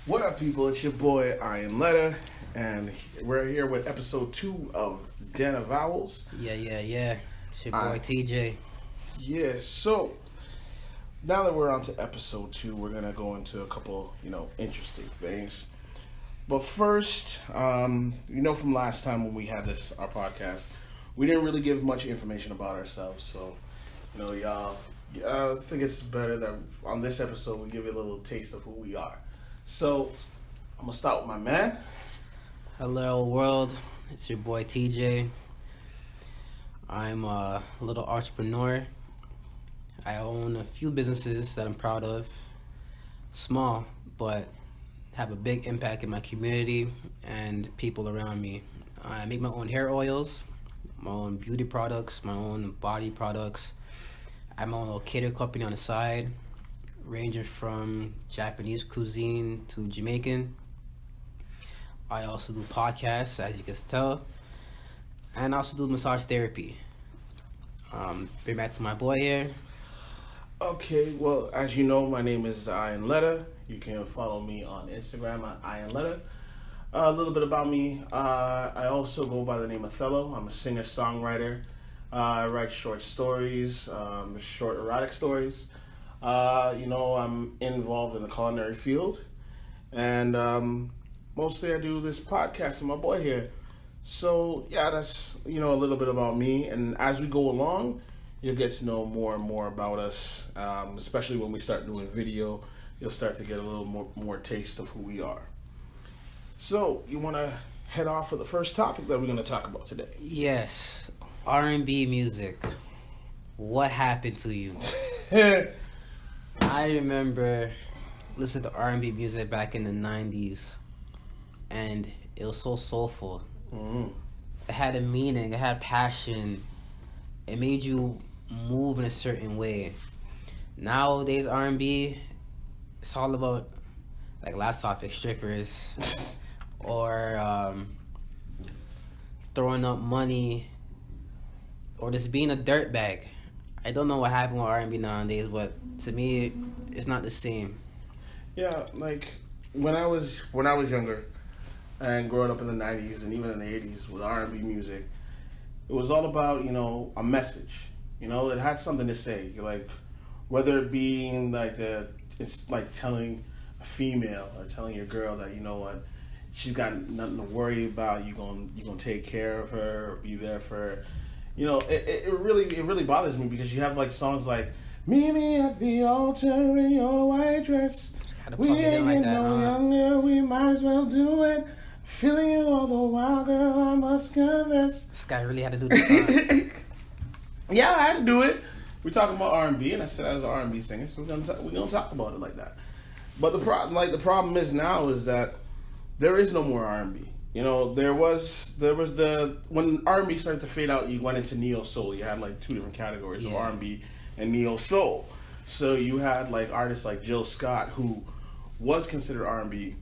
What up, people? It's your boy, Iron Letter, and we're here with episode 2 of Den of Vowels. Yeah. It's your boy TJ. Yeah, so now that we're on to episode 2, we're going to go into a couple, interesting things. But first, from last time when we had our podcast, we didn't really give much information about ourselves. So, y'all, I think it's better that on this episode we give you a little taste of who we are. So, I'm going to start with my man. Hello world, it's your boy TJ. I'm a little entrepreneur. I own a few businesses that I'm proud of. Small, but have a big impact in my community and people around me. I make my own hair oils, my own beauty products, my own body products. I have my own little cater company on the side, ranging from Japanese cuisine to Jamaican. I also do podcasts, as you can tell, and I also do massage therapy. Bring back to my boy here. Okay, well, as you know, my name is Iron Letter. You can follow me on Instagram at Iron Letter. A little bit about me. I also go by the name of Othello. I'm a singer-songwriter. I write short stories, short erotic stories. I'm involved in the culinary field. And mostly I do this podcast with my boy here. So, yeah, that's, a little bit about me. And as we go along, you'll get to know more and more about us, especially when we start doing video. You'll start to get a little more taste of who we are. So, you want to head off for the first topic that we're going to talk about today? Yes, R&B music. What happened to you? I remember listening to R&B music back in the 90s, and it was so soulful. Mm-hmm. It had a meaning, it had passion. It made you move in a certain way. Nowadays, R&B, it's all about, like last topic, strippers, or throwing up money, or just being a dirtbag. I don't know what happened with R&B nowadays, but to me, it's not the same. Yeah, like when I was younger and growing up in the 90s and even in the 80s with R&B music, it was all about, a message. It had something to say. Like, whether it being like it's like telling a female or telling your girl that, what, she's got nothing to worry about. You gonna take care of her or be there for her. It really bothers me because you have like songs like "Meet me at the altar in your white dress." We ain't like no younger, we might as well do it. Feeling you all the while, girl, I must confess. This guy really had to do this song. Yeah, I had to do it. We're talking about R&B, and I said I was an R&B singer, so we're gonna talk about it like that. But the problem is now is that there is no more R&B. There was when R&B started to fade out, you went into neo soul. You had like two different categories of R&B and neo soul. So you had like artists like Jill Scott, who was considered R&B,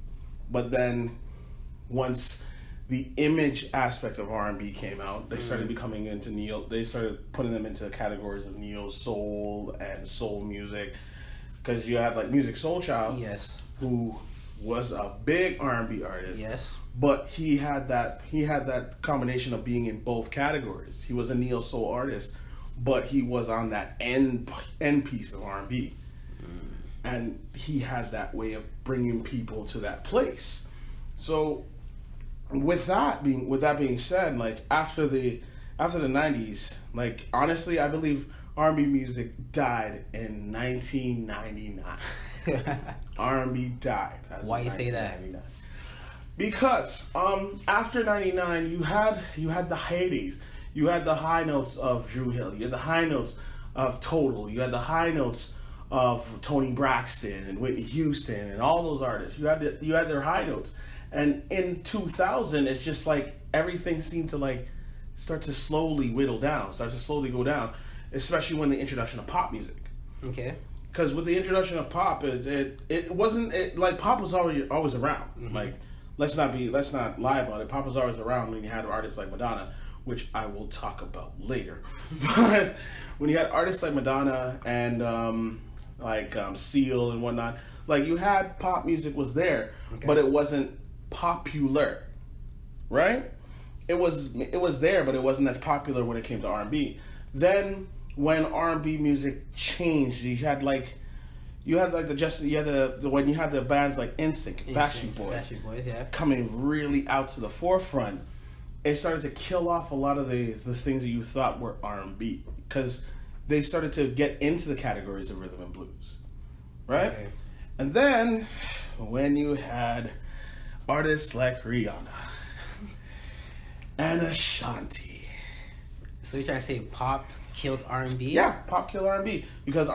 but then once the image aspect of R&B came out, they started becoming into neo. They started putting them into categories of neo soul and soul music, because you had like Music Soul Child, Yes. who was a big R&B artist. Yes. But he had that combination of being in both categories. He was a neo soul artist, but he was on that end piece of R&B, and he had that way of bringing people to that place. So, with that being said, like after the 90s, like honestly, I believe R&B music died in 1999. R&B died. Why you say that? Because after 99, you had the heydays. You had the high notes of Drew Hill. You had the high notes of Total. You had the high notes of Toni Braxton and Whitney Houston and all those artists. You had their high notes. And in 2000, it's just like everything seemed to like start to slowly whittle down, start to slowly go down, especially when the introduction of pop music. Okay. Because with the introduction of pop, it wasn't like pop was always around. Mm-hmm. Like let's not lie about it. Pop was always around when you had artists like Madonna, which I will talk about later. But when you had artists like Madonna and Seal and whatnot, Like you had pop music was there, Okay. but it wasn't popular, right? It was there, but it wasn't as popular when it came to R&B. Then when R&B music changed, you had the when you had the bands like NSYNC, Backstreet Boys, yeah. coming really out to the forefront. It started to kill off a lot of the things that you thought were R&B because they started to get into the categories of rhythm and blues, right? Okay. And then when you had artists like Rihanna and Ashanti. So you're trying to say pop killed R&B? Yeah, pop killed R&B because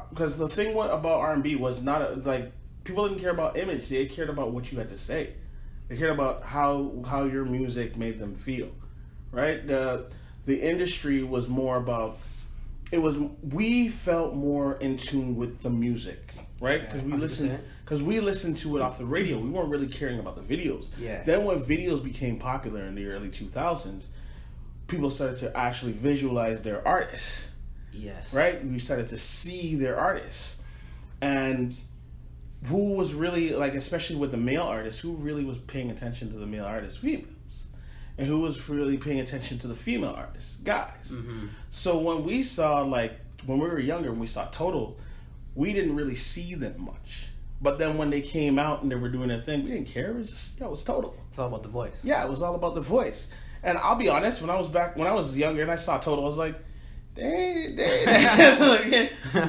because the thing about R&B was not like people didn't care about image; they cared about what you had to say. They cared about how your music made them feel, right? The industry was more about we felt more in tune with the music, right? Because we listened to it off the radio. We weren't really caring about the videos. Yeah. Then when videos became popular in the early 2000s, people started to actually visualize their artists. Yes. Right? We started to see their artists. And who was really, like, especially with the male artists, who really was paying attention to the male artists? Females. And who was really paying attention to the female artists? Guys. Mm-hmm. So when we saw, like, when we were younger, when we saw Total, we didn't really see them much. But then when they came out and they were doing their thing, we didn't care. It was just, it was Total. It's all about the voice. Yeah, it was all about the voice. And I'll be honest, when I was younger and I saw Total, I was like, dang.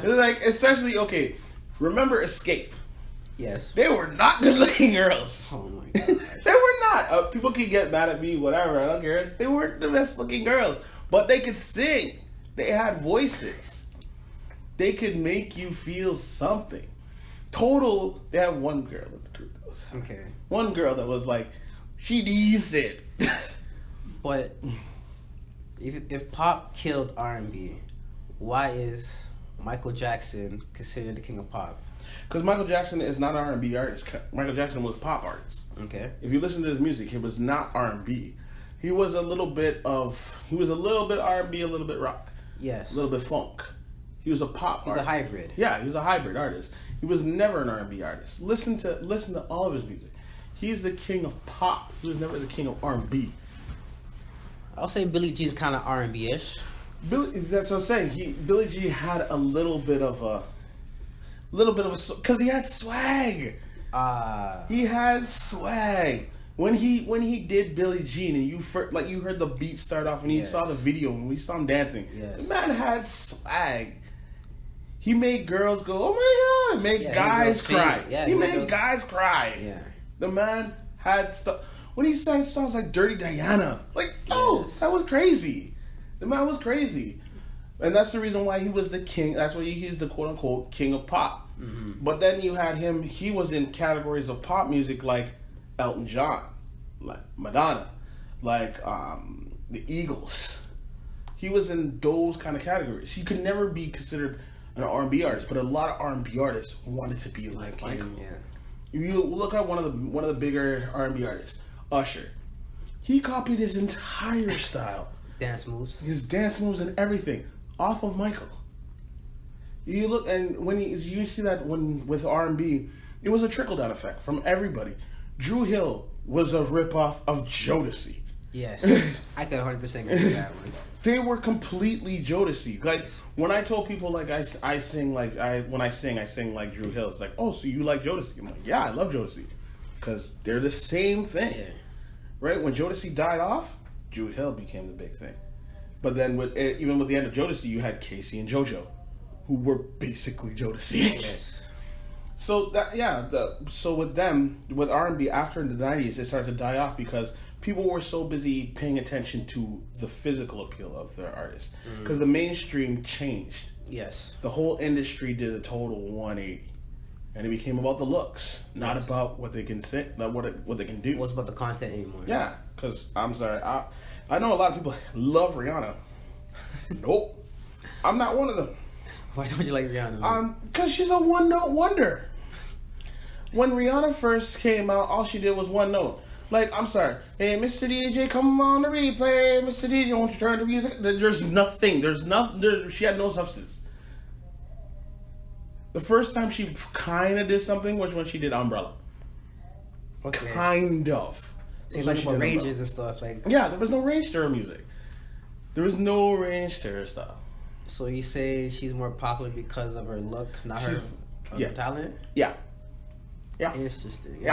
Like, especially, okay, remember Escape? Yes. They were not good looking girls. Oh my god. They were not. People can get mad at me, whatever, I don't care. They weren't the best looking girls. But they could sing. They had voices. They could make you feel something. Total, they had one girl in the group. Okay. One girl that was like, she decent. But if pop killed R&B, why is Michael Jackson considered the king of pop? Because Michael Jackson is not an R&B artist. Michael Jackson was a pop artist. Okay. If you listen to his music, it was not R&B. He was a little bit R&B, a little bit rock. Yes. A little bit funk. He was a pop He's artist. a hybrid. Yeah, he was a hybrid artist. He was never an R&B artist. Listen to all of his music. He's the king of pop. He was never the king of R&B. I'll say Billie Jean's kind of R&B-ish. That's what I'm saying. Billie Jean had a little bit of a, because he had swag. He has swag. When he did Billie Jean and you heard the beat start off and you saw the video and we saw him dancing. Yes. The man had swag. He made girls go, oh my god! Made guys cry. Yeah, he made guys cry. Yeah. The man had stuff. When he sang songs like Dirty Diana, that was crazy. The man was crazy. And that's the reason why he was the king. That's why he's the quote unquote king of pop. Mm-hmm. But then you had him, he was in categories of pop music like Elton John, like Madonna, like the Eagles. He was in those kind of categories. He could never be considered an R&B artist, but a lot of R&B artists wanted to be like Michael. Yeah. If you look at one of the bigger R&B artists, Usher, he copied his entire style, Dance moves. his dance moves and everything off of Michael. You look, and when you see that with R&B, it was a trickle down effect from everybody. Drew Hill was a ripoff of Jodeci. Yes, I could 100% agree with that one. They were completely Jodeci. Like when I told people like I sing like I sing like Drew Hill. It's like, oh, so you like Jodeci? I'm like, yeah, I love Jodeci because they're the same thing. Yeah. Right? When Jodeci died off, Drew Hill became the big thing. But then even with the end of Jodeci, you had Casey and JoJo, who were basically Jodeci. Yes. So with them, with R&B after the 90s, it started to die off because people were so busy paying attention to the physical appeal of their artists. Because the mainstream changed. Yes. The whole industry did a total 180. And it became about the looks, not about what they can say, not what they can do. What's about the content anymore? Yeah, because I'm sorry, I know a lot of people love Rihanna. Nope, I'm not one of them. Why don't you like Rihanna? Because she's a one-note wonder. When Rihanna first came out, all she did was one note. Like, I'm sorry, hey, Mr. DJ, come on the replay. Mr. DJ, won't you turn the music? There's nothing. She had no substance. The first time she kind of did something was when she did Umbrella. Okay. Kind of. So you're talking about ranges and stuff like. Yeah, there was no range to her music. There was no range to her stuff. So you say she's more popular because of her look, not her talent? Yeah. Yeah. Interesting.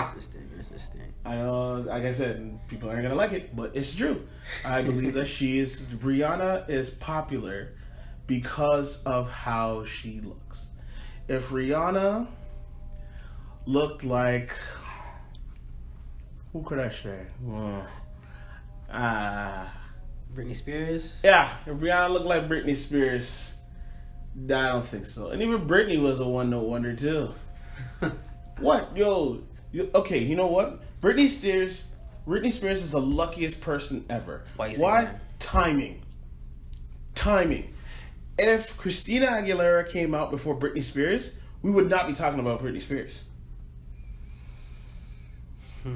I know, like I said, people aren't gonna like it, but it's true. I believe that Rihanna is popular because of how she looks. If Rihanna looked like, who could I say? Britney Spears? Yeah, if Rihanna looked like Britney Spears, I don't think so. And even Britney was a one-note wonder too. What? Okay, you know what? Britney Spears is the luckiest person ever. Why? Timing. If Christina Aguilera came out before Britney Spears, we would not be talking about Britney Spears. I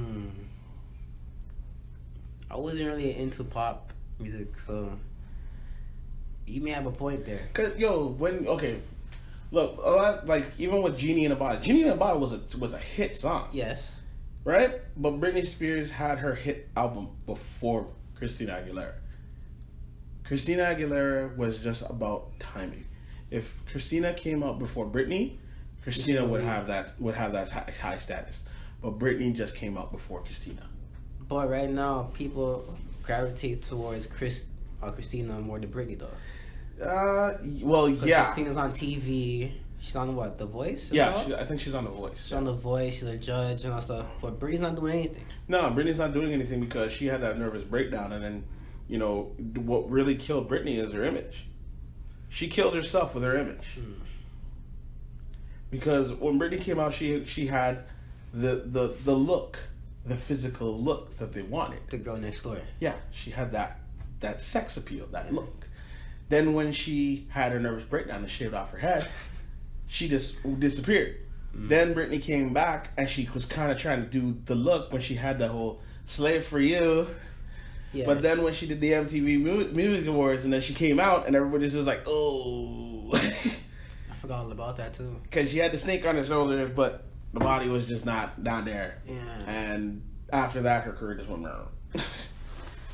wasn't really into pop music, so you may have a point there. Cause look, a lot, like even with Genie in a Bottle was a hit song. Yes. Right? But Britney Spears had her hit album before Christina Aguilera. Christina Aguilera was just about timing. If Christina came out before Britney, Christina would have that high status. But Britney just came out before Christina. But right now, people gravitate towards Christina more than Britney, though. Christina's on TV. She's on what? The Voice? Yeah, I think she's on The Voice. She's on The Voice. She's a judge and all stuff. But Britney's not doing anything. No, Britney's not doing anything because she had that nervous breakdown, and then, what really killed Britney is her image. She killed herself with her image. Because when Britney came out, she had the look, the physical look that they wanted. The girl next door. Yeah, she had that sex appeal, that look. Then when she had her nervous breakdown and shaved off her head, she just disappeared. Then Britney came back and she was kind of trying to do the look when she had the whole "Slave for You." Yeah. But then when she did the MTV Music Awards and then she came out and everybody's just like, oh. I forgot all about that too. Because she had the snake on her shoulder, but the body was just not down there. Yeah. And after that, her career just went around.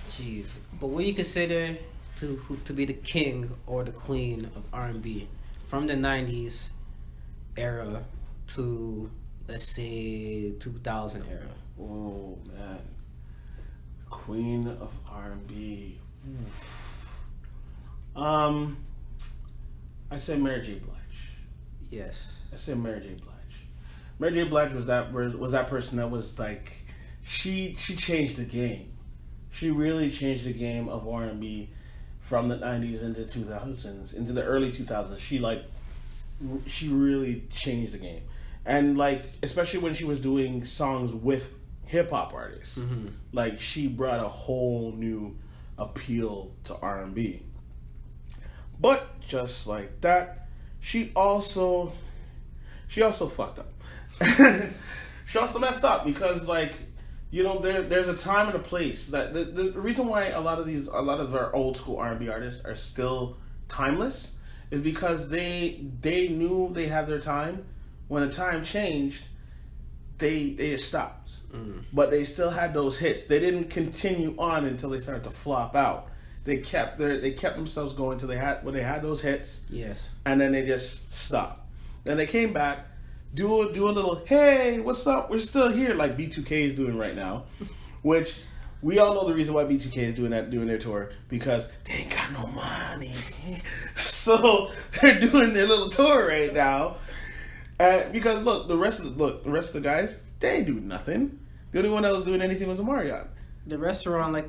Jeez. But what do you consider to be the king or the queen of R&B from the 90s era to, let's say, 2000 era? Oh, man. Queen of R&B. I say Mary J. Blige. Yes. I say Mary J. Blige. Mary J. Blige was that person that was like, she changed the game. She really changed the game of R&B from the 90s into 2000s, into the early 2000s. She really changed the game. And especially when she was doing songs with hip hop artists, she brought a whole new appeal to R&B. But just like that, she also fucked up. She also messed up because there's a time and a place that the reason why a lot of our old school R&B artists are still timeless is because they knew they had their time. When the time changed, they just stopped. But they still had those hits. They didn't continue on until they started to flop out. They kept themselves going until they had those hits. Yes. And then they just stopped. Then they came back, do a little, hey, what's up? We're still here, like B2K is doing right now, which we all know the reason why B2K is doing their tour, because they ain't got no money. So they're doing their little tour right now. Because look, the rest of the guys, they ain't doing nothing. The only one that was doing anything was Omarion. The rest were on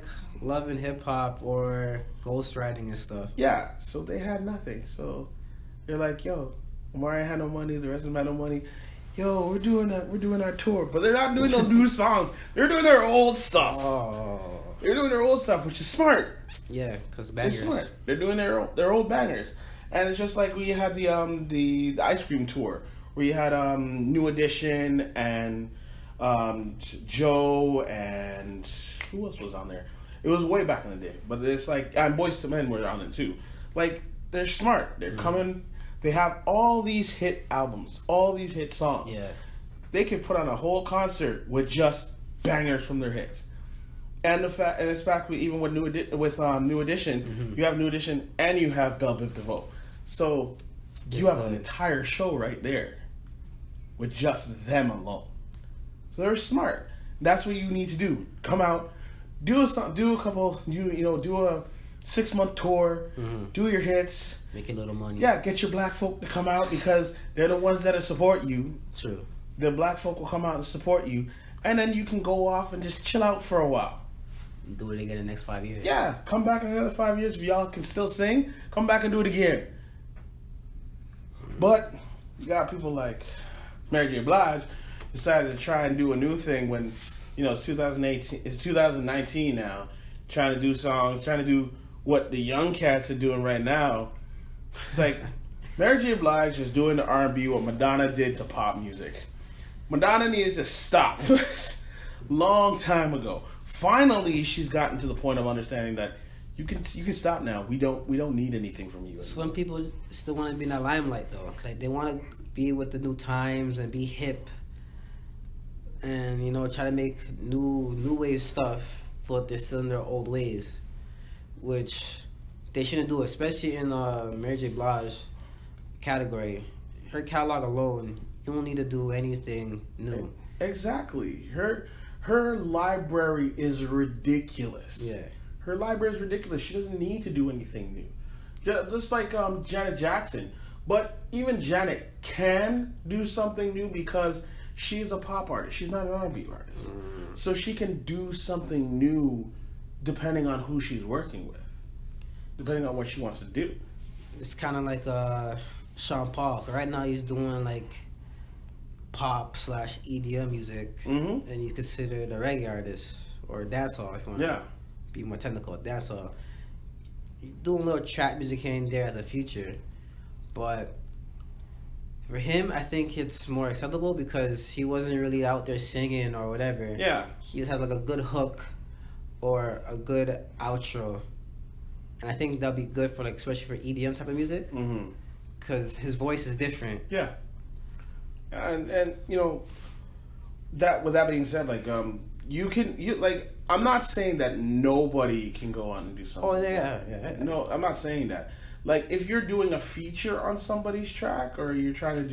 Love and Hip Hop or ghostwriting and stuff. Yeah, so they had nothing. So they're like, yo, Omarion had no money, the rest of them had no money. Yo, we're doing our tour, but they're not doing no new songs. They're doing their old stuff. Oh. They're doing their old stuff, which is smart. Yeah, because bangers. They're smart. They're doing their old bangers, and it's just like we had the ice cream tour where you had New Edition and Joe and who else was on there? It was way back in the day, but it's and Boyz II Men were on it too. They're smart. They're coming. They have all these hit albums, all these hit songs. Yeah. They could put on a whole concert with just bangers from their hits. And it's back with, even with New Edition, you have New Edition and you have Belle Biv DeVoe. So you have an entire show right there with just them alone. So they're smart. That's what you need to do. Come out, do a 6-month tour, do your hits, make a little money. Yeah, get your black folk to come out because they're the ones that support you. True. The black folk will come out and support you, and then you can go off and just chill out for a while. Do it again in the next 5 years. Yeah, come back in another 5 years if y'all can still sing. Come back and do it again. But you got people like Mary J. Blige decided to try and do a new thing when, it's 2018, it's 2019 now, trying to do songs, trying to do what the young cats are doing right now. It's like Mary J. Blige is doing the R&B what Madonna did to pop music. Madonna needed to stop long time ago. Finally, she's gotten to the point of understanding that you can stop now. We don't need anything from you. Some people still want to be in the limelight though. Like they want to be with the new times and be hip, and try to make new wave stuff, but they're still in their old ways, which they shouldn't do, especially in Mary J. Blige category. Her catalog alone, you don't need to do anything new. Exactly. Her library is ridiculous. Yeah. Her library is ridiculous. She doesn't need to do anything new. Just like Janet Jackson. But even Janet can do something new because she's a pop artist. She's not an R&B artist. So she can do something new depending on who she's working with. Depending on what she wants to do. It's kind of like Sean Paul. Right now he's doing like pop/EDM music, and he's considered a reggae artist or dancehall if you want to be more technical. Dancehall. He's doing little trap music here and there as a future, but for him, I think it's more acceptable because he wasn't really out there singing or whatever. Yeah, he just had like a good hook or a good outro, and I think that'd be good for like especially for EDM type of music, because his voice is different. Yeah. And that with that being said, like I'm not saying that nobody can go on and do something. Oh yeah. No, I'm not saying that. Like if you're doing a feature on somebody's track or you're trying to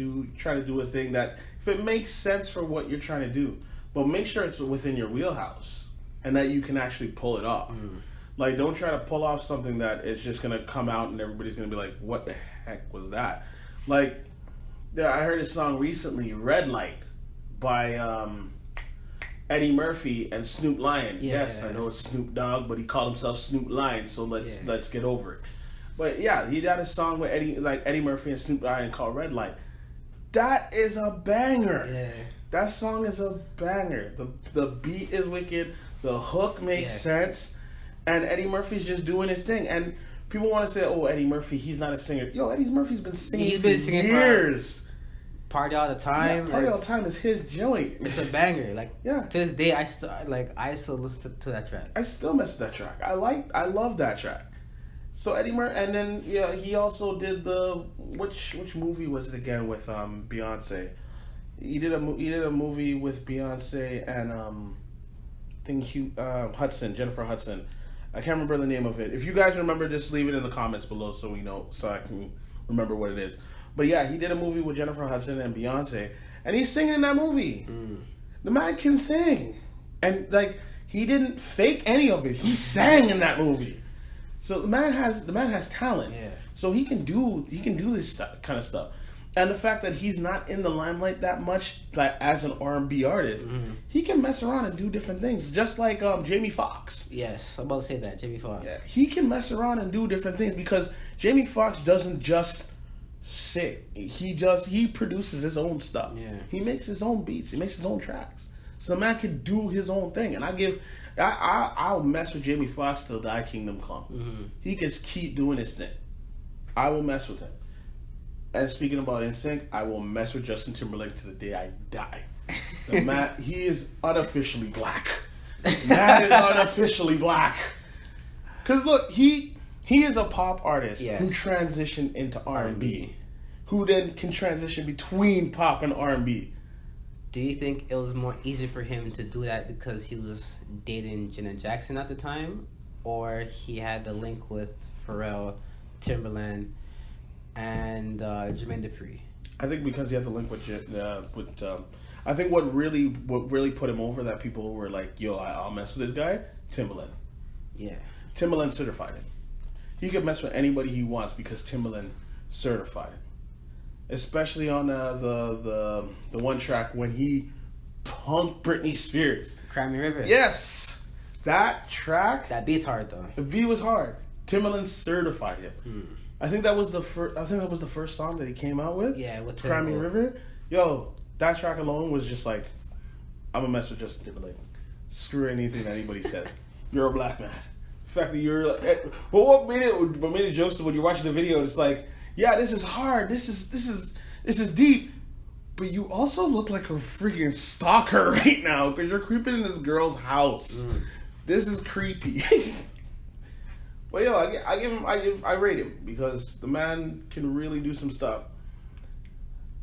do a thing that if it makes sense for what you're trying to do, but make sure it's within your wheelhouse and that you can actually pull it off. Like don't try to pull off something that is just gonna come out and everybody's gonna be like, what the heck was that? Like I heard a song recently, Red Light, by Eddie Murphy and Snoop Lion. Yeah. Yes, I know it's Snoop Dogg, but he called himself Snoop Lion, so let's get over it. But yeah, he got a song with Eddie Murphy and Snoop Lion called Red Light. That is a banger. Yeah. That song is a banger. The beat is wicked. The hook makes sense, and Eddie Murphy's just doing his thing. And people want to say, "Oh, Eddie Murphy, he's not a singer." Yo, Eddie Murphy's been singing for years. Party All the Time. Yeah, Party All the Time is his joint. It's a banger. Like to this day, I still listen to that track. I still miss that track. I love that track. So Eddie Murphy, and then he also did the which movie was it again with Beyonce? He did a movie with Beyonce and Jennifer Hudson. I can't remember the name of it. If you guys remember, just leave it in the comments below so we know, so I can remember what it is. But yeah, he did a movie with Jennifer Hudson and Beyonce, and he's singing in that movie. The man can sing, and like he didn't fake any of it. He sang in that movie. So the man has talent. Yeah. So he can do this kind of stuff. And the fact that he's not in the limelight that much, like as an R&B artist, he can mess around and do different things, just like Jamie Foxx. Yes, I'm about to say that, Jamie Foxx. Yeah, he can mess around and do different things because Jamie Foxx doesn't just sit. He produces his own stuff. Yeah. He makes his own beats. He makes his own tracks. So the man can do his own thing, and I'll mess with Jamie Foxx till thy kingdom come. He can keep doing his thing. I will mess with him. And speaking about NSYNC, I will mess with Justin Timberlake to the day I die. The man, he is unofficially black. Man is unofficially black. Cause look, he is a pop artist who transitioned into R&B, who then can transition between pop and R&B. Do you think it was more easy for him to do that because he was dating Janet Jackson at the time, or he had the link with Pharrell, Timberland, and Jermaine Dupri? I think because he had the link with I think what really put him over, that people were like, yo, I'll mess with this guy, Timberland. Yeah. Timberland certified him. He could mess with anybody he wants because Timberland certified him. Especially on the one track when he punked Britney Spears. Cry Me River. Yes! That track... That beat's hard, though. The beat was hard. Timberland certified him. I think that was the first song that he came out with. Yeah, with Cry Me River. Yo, that track alone was just like, I'm gonna mess with Justin Timberlake. Screw anything that anybody says. You're a black man. The fact that you're like, but what made it jokes when you're watching the video, it's like, yeah, this is hard. This is deep. But you also look like a freaking stalker right now because you're creeping in this girl's house. This is creepy. Well, yo, I rate him because the man can really do some stuff.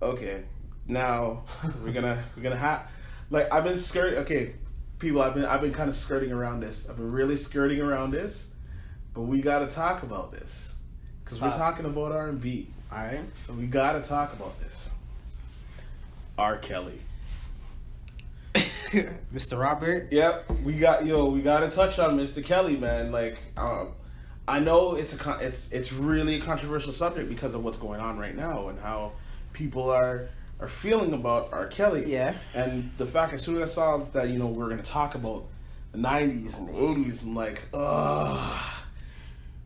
Okay, now we're gonna have, like, I've been skirting. Okay, people, I've been kind of skirting around this. I've been really skirting around this, but we gotta talk about this. Because we're talking about R&B. Alright. So we gotta talk about this. R. Kelly. Mr. Robert? Yep. We gotta touch on Mr. Kelly, man. Like, I know it's really a controversial subject because of what's going on right now and how people are feeling about R. Kelly. Yeah. And the fact, as soon as I saw that, we're gonna talk about the 90s and the 80s, I'm like, ugh.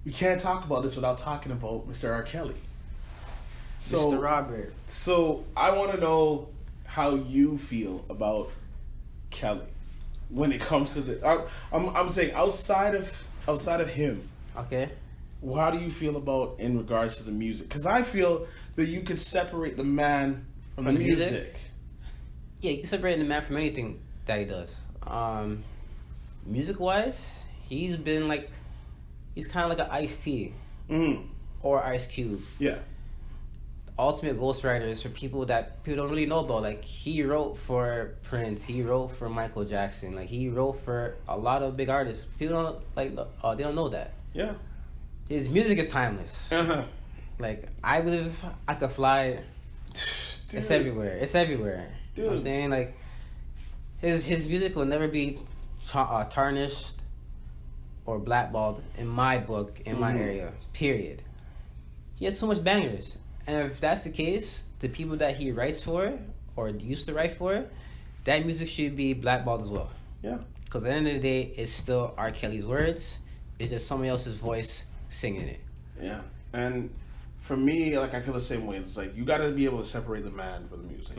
We can't talk about this without talking about Mr. R. Kelly. So, Mr. Robert. So I want to know how you feel about Kelly when it comes to the. I'm saying outside of him. Okay. How do you feel about in regards to the music? Because I feel that you could separate the man from the music. Yeah, you can separate the man from anything that he does. Music wise, he's been like. He's kind of like an Ice-T or Ice Cube. Yeah. Ultimate ghostwriters for people that people don't really know about. Like, he wrote for Prince. He wrote for Michael Jackson. Like, he wrote for a lot of big artists. People don't they don't know that. Yeah. His music is timeless. Uh-huh. Like, I believe I Could Fly. Dude. It's everywhere. It's everywhere. Dude. You know what I'm saying? Like, his music will never be tarnished or blackballed in my book, in my area, period. He has so much bangers. And if that's the case, the people that he writes for, or used to write for, that music should be blackballed as well. Yeah. Because at the end of the day, it's still R. Kelly's words. It's just somebody else's voice singing it. Yeah. And for me, like, I feel the same way. It's like, you got to be able to separate the man from the music.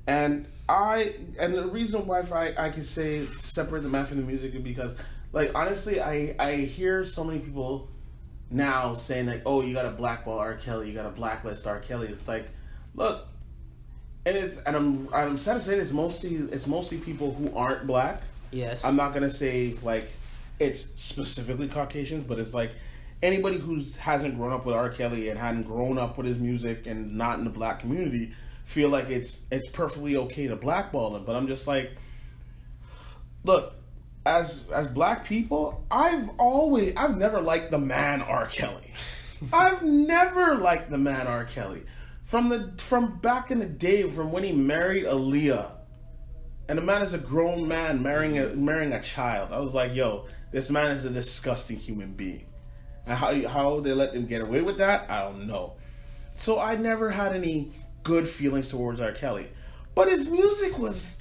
And the reason why I can say separate the man from the music is because, like, honestly, I hear so many people now saying, like, oh, you got to blackball R. Kelly, you got to blacklist R. Kelly. It's like, look, and I'm sad to say this, it's mostly people who aren't black. Yes. I'm not gonna say like it's specifically Caucasians, but it's like anybody who hasn't grown up with R. Kelly and hadn't grown up with his music and not in the black community feel like it's perfectly okay to blackball him. But I'm just like, look, as black people, I've never liked the man R. Kelly. I've never liked the man R. Kelly. From back in the day, from when he married Aaliyah, and the man is a grown man marrying a child. I was like, yo, this man is a disgusting human being. And how they let him get away with that, I don't know. So I never had any good feelings towards R. Kelly. But his music was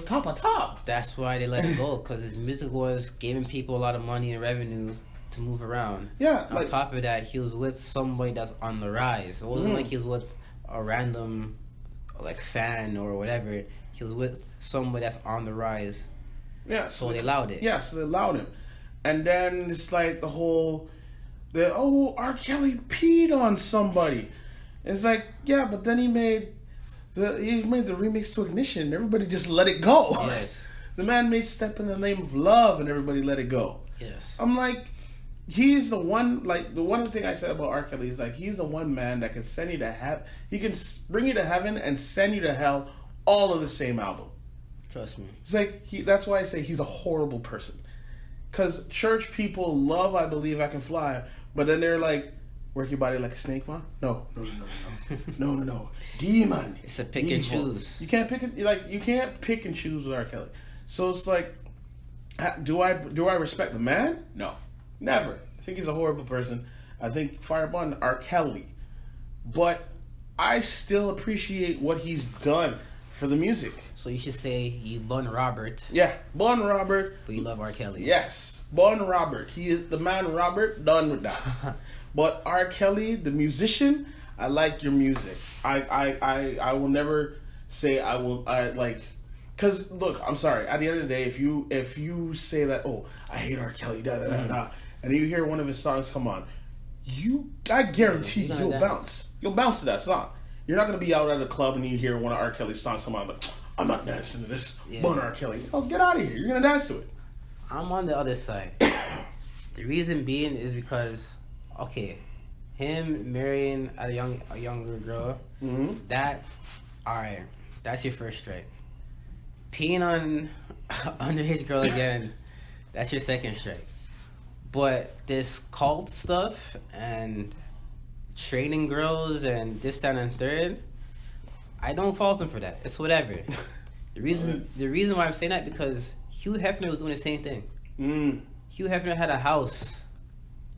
top of top. That's why they let it go, because his music was giving people a lot of money and revenue to move around. Yeah. On top of that, he was with somebody that's on the rise. It wasn't like he was with a random like fan or whatever. He was with somebody that's on the rise. Yeah. So they allowed it. Yeah, so they allowed him. And then it's like R. Kelly peed on somebody. It's like, yeah, but then he made the remix to Ignition. Everybody just let it go. Yes. The man made Step in the Name of Love and everybody let it go. Yes. I'm like, he's the one, like, the one thing I said about R. Kelly is, like, he's the one man that can send you to heaven. He can bring you to heaven and send you to hell all in the same album. Trust me. It's like, that's why I say he's a horrible person. Because church people love I Believe I Can Fly, but then they're like, work your body like a snake, man? No. No. Demon. It's a pick and choose. You can't pick you can't pick and choose with R. Kelly. So it's like, do I respect the man? No. Never. I think he's a horrible person. I think Firebun R. Kelly. But I still appreciate what he's done for the music. So you should say you bun Robert. Yeah, Bun Robert. But you love R. Kelly. Yes, Bun Robert. He is the man Robert, done with that. But R. Kelly, the musician, I like your music. I will never say because look, I'm sorry. At the end of the day, if you say that, oh, I hate R. Kelly, and you hear one of his songs come on, I guarantee you'll bounce. You'll bounce to that song. You're not gonna be out at a club and you hear one of R. Kelly's songs come on, like, I'm not dancing to this. Bun R. Kelly. Oh, get out of here. You're gonna dance to it. I'm on the other side. The reason being is because, okay, him marrying a younger girl, that's your first strike. Peeing on underage girl again, that's your second strike. But this cult stuff and training girls and this, that, and third, I don't fault him for that. It's whatever. The reason why I'm saying that because Hugh Hefner was doing the same thing. Hugh Hefner had a house,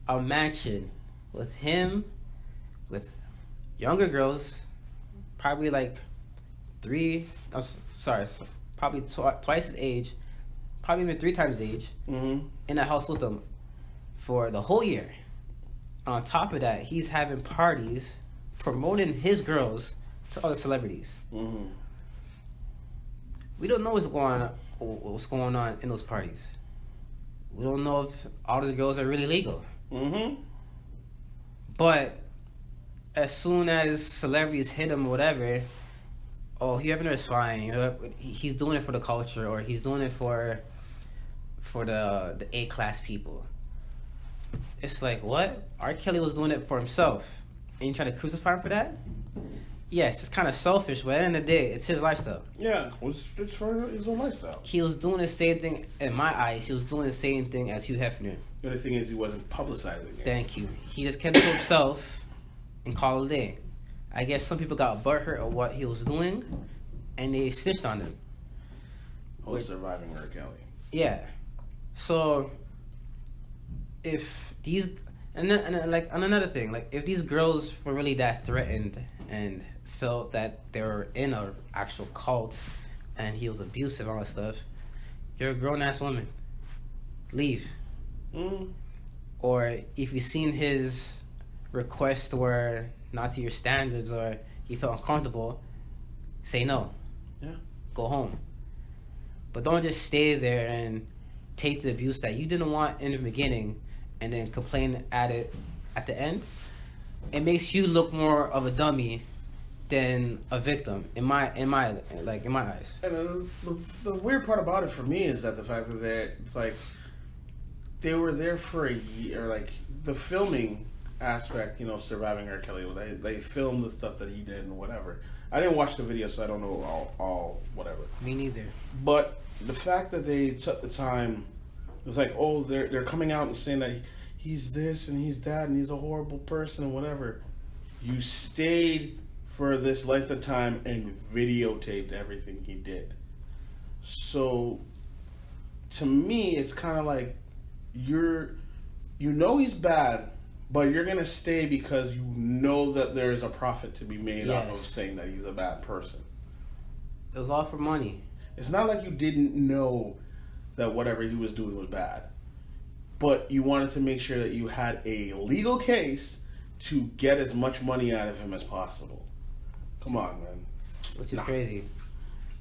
a mansion with him, with younger girls, probably like probably twice his age, probably even 3 times his age, in that house with him for the whole year. On top of that, he's having parties promoting his girls to other celebrities. We don't know what's going on in those parties. We don't know if all the girls are really legal. But as soon as celebrities hit him or whatever, oh, Hugh Hefner is fine. You know, he's doing it for the culture, or he's doing it for the A-class people. It's like, what? R. Kelly was doing it for himself, and you trying to crucify him for that? Yes, it's kind of selfish, but at the end of the day, it's his lifestyle. Yeah, it's for his own lifestyle. He was doing the same thing, in my eyes, he was doing the same thing as Hugh Hefner. The only thing is he wasn't publicizing it. Thank you. He just kept it to himself and called it a day. I guess some people got butthurt of what he was doing, and they snitched on him. Oh, surviving R. Kelly. Yeah. So, if these... And another thing, like, if these girls were really that threatened and felt that they were in an actual cult and he was abusive and all that stuff, you're a grown-ass woman. Leave. Or if you've seen his requests were not to your standards or he felt uncomfortable, say no. Yeah. Go home. But don't just stay there and take the abuse that you didn't want in the beginning and then complain at it at the end. It makes you look more of a dummy than a victim in my eyes. And the weird part about it for me is that the fact that it's like they were there for a year, like the filming aspect, surviving R. Kelly. They filmed the stuff that he did and whatever. I didn't watch the video, so I don't know all whatever. Me neither. But the fact that they took the time, it's like, oh, they're coming out and saying that he's this and he's that and he's a horrible person and whatever. You stayed for this length of time and videotaped everything he did. So, to me, it's kind of like he's bad, but you're gonna stay because you know that there's a profit to be made off of saying that he's a bad person. It was all for money. It's not like you didn't know that whatever he was doing was bad, but you wanted to make sure that you had a legal case to get as much money out of him as possible. Come on, man. Which is crazy.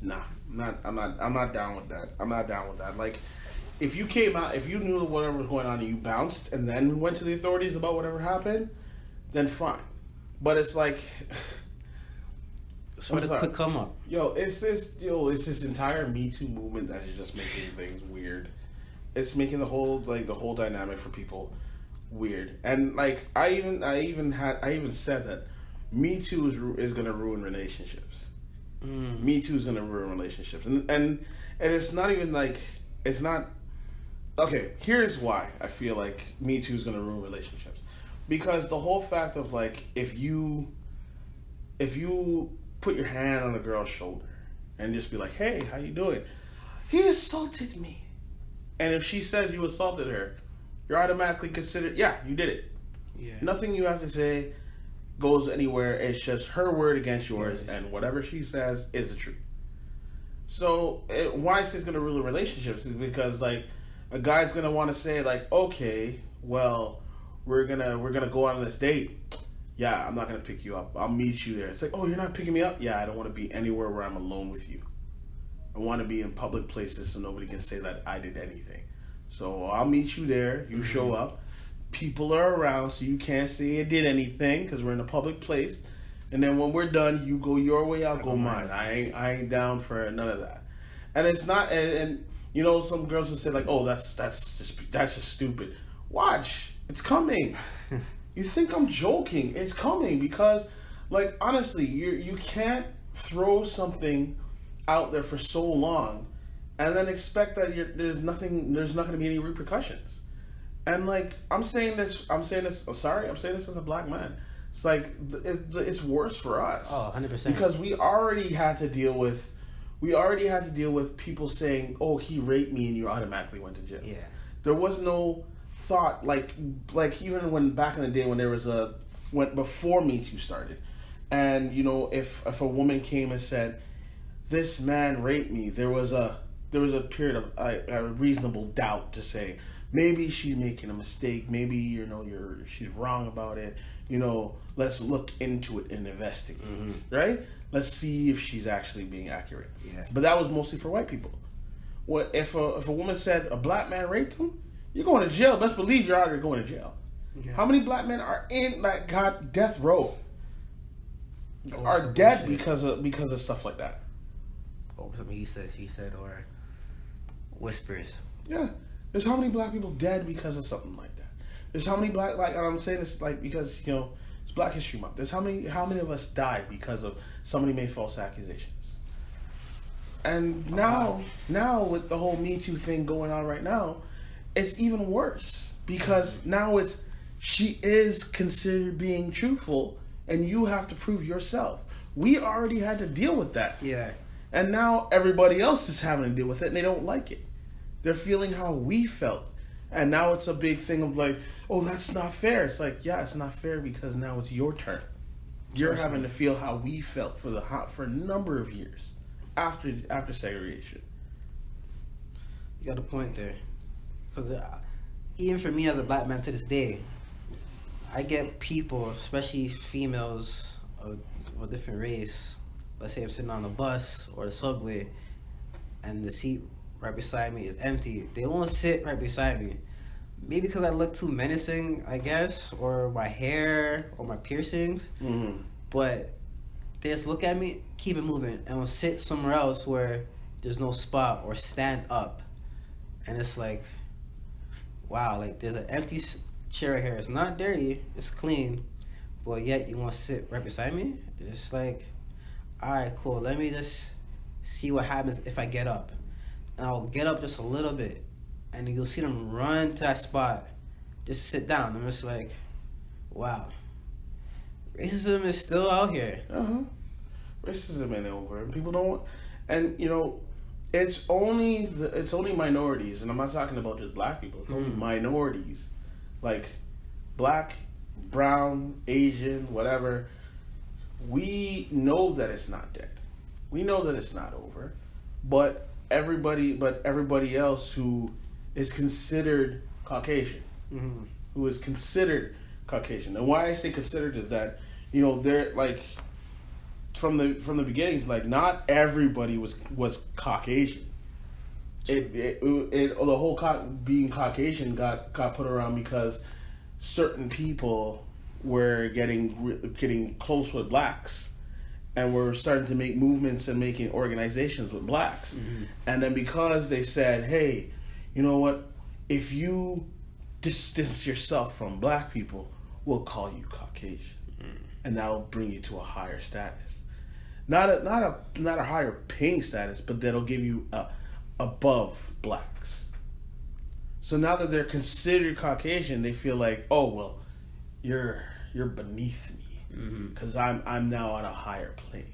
Nah, I'm not down with that. I'm not down with that. Like, if you came out, if you knew whatever was going on and you bounced and then went to the authorities about whatever happened, then fine. But it's like, sort of could come up. It's this entire Me Too movement that is just making things weird. It's making the whole dynamic for people weird. And like I even said that Me Too is gonna ruin relationships. Me Too is gonna ruin relationships, and it's not even like it's not. Okay, here's why I feel like Me Too is gonna ruin relationships, because the whole fact of like if you put your hand on a girl's shoulder and just be like, hey, how you doing? He assaulted me. And if she says you assaulted her, you're automatically considered, yeah, you did it. Yeah. Nothing you have to say goes anywhere. It's just her word against yours, and whatever she says is the truth. So why is this going to ruin relationships? Is because like a guy's going to want to say like, okay, well, we're gonna go on this date. Yeah, I'm not gonna pick you up. I'll meet you there. It's like, oh, you're not picking me up? Yeah, I don't want to be anywhere where I'm alone with you. I want to be in public places so nobody can say that I did anything. So I'll meet you there. You show up. People are around, so you can't say you did anything because we're in a public place. And then when we're done, you go your way, I'll go mine. I ain't down for none of that. And it's not. And you know, some girls will say like, oh, that's just stupid. Watch, it's coming. You think I'm joking? It's coming because, like, honestly, you can't throw something out there for so long and then expect that there's not going to be any repercussions. And like I'm saying this as a black man. It's like it's worse for us. Oh, 100%. Because we already had to deal with people saying, "Oh, he raped me," and you automatically went to jail. Yeah. There was no thought like even when back in the day when there was before Me Too started, and you know if a woman came and said, "This man raped me," there was a period of a reasonable doubt to say maybe she's making a mistake, maybe she's wrong about it. Let's look into it and investigate, right? Let's see if she's actually being accurate. Yeah. But that was mostly for white people. What if a woman said a black man raped him? You're going to jail. Best believe you're already going to jail. Yeah. How many black men are in death row? Are dead because of stuff like that. Or something he said, or whispers. Yeah. There's how many black people dead because of something like that. There's how many black, and I'm saying this because it's Black History Month. There's how many of us died because of somebody made false accusations. And now with the whole Me Too thing going on right now, it's even worse because now she is considered being truthful, and you have to prove yourself. We already had to deal with that. Yeah. And now everybody else is having to deal with it, and they don't like it. They're feeling how we felt. And now it's a big thing of like, oh, that's not fair. It's like, yeah, it's not fair because now it's your turn. You're having to feel how we felt for a number of years after segregation. You got a point there. Because even for me as a black man to this day, I get people, especially females of a different race. Let's say I'm sitting on the bus or the subway and the seat right beside me is empty. They won't sit right beside me. Maybe because I look too menacing, I guess, or my hair or my piercings. Mm-hmm. But they just look at me, keep it moving, and will sit somewhere else where there's no spot or stand up. And it's like, wow, like there's an empty chair here. It's not dirty, it's clean, but yet you want to sit right beside me? It's like, all right, cool. Let me just see what happens if I get up. And I'll get up just a little bit, and you'll see them run to that spot, just sit down. I'm just like, wow, racism is still out here. Racism ain't over. People don't, and it's only minorities, and I'm not talking about just black people. It's only minorities, like black, brown, Asian, whatever. We know that it's not dead. We know that it's not over, but everybody else who is considered Caucasian, and why I say considered is that they're like from the beginnings, like not everybody was Caucasian. The whole being Caucasian got put around because certain people were getting close with blacks, and we're starting to make movements and making organizations with blacks. And then because they said, hey, you know what? If you distance yourself from black people, will call you Caucasian, and that will bring you to a higher status, not a higher paying status, but that'll give you above blacks. So now that they're considered Caucasian, they feel like, oh well, you're beneath me because I'm now on a higher plane.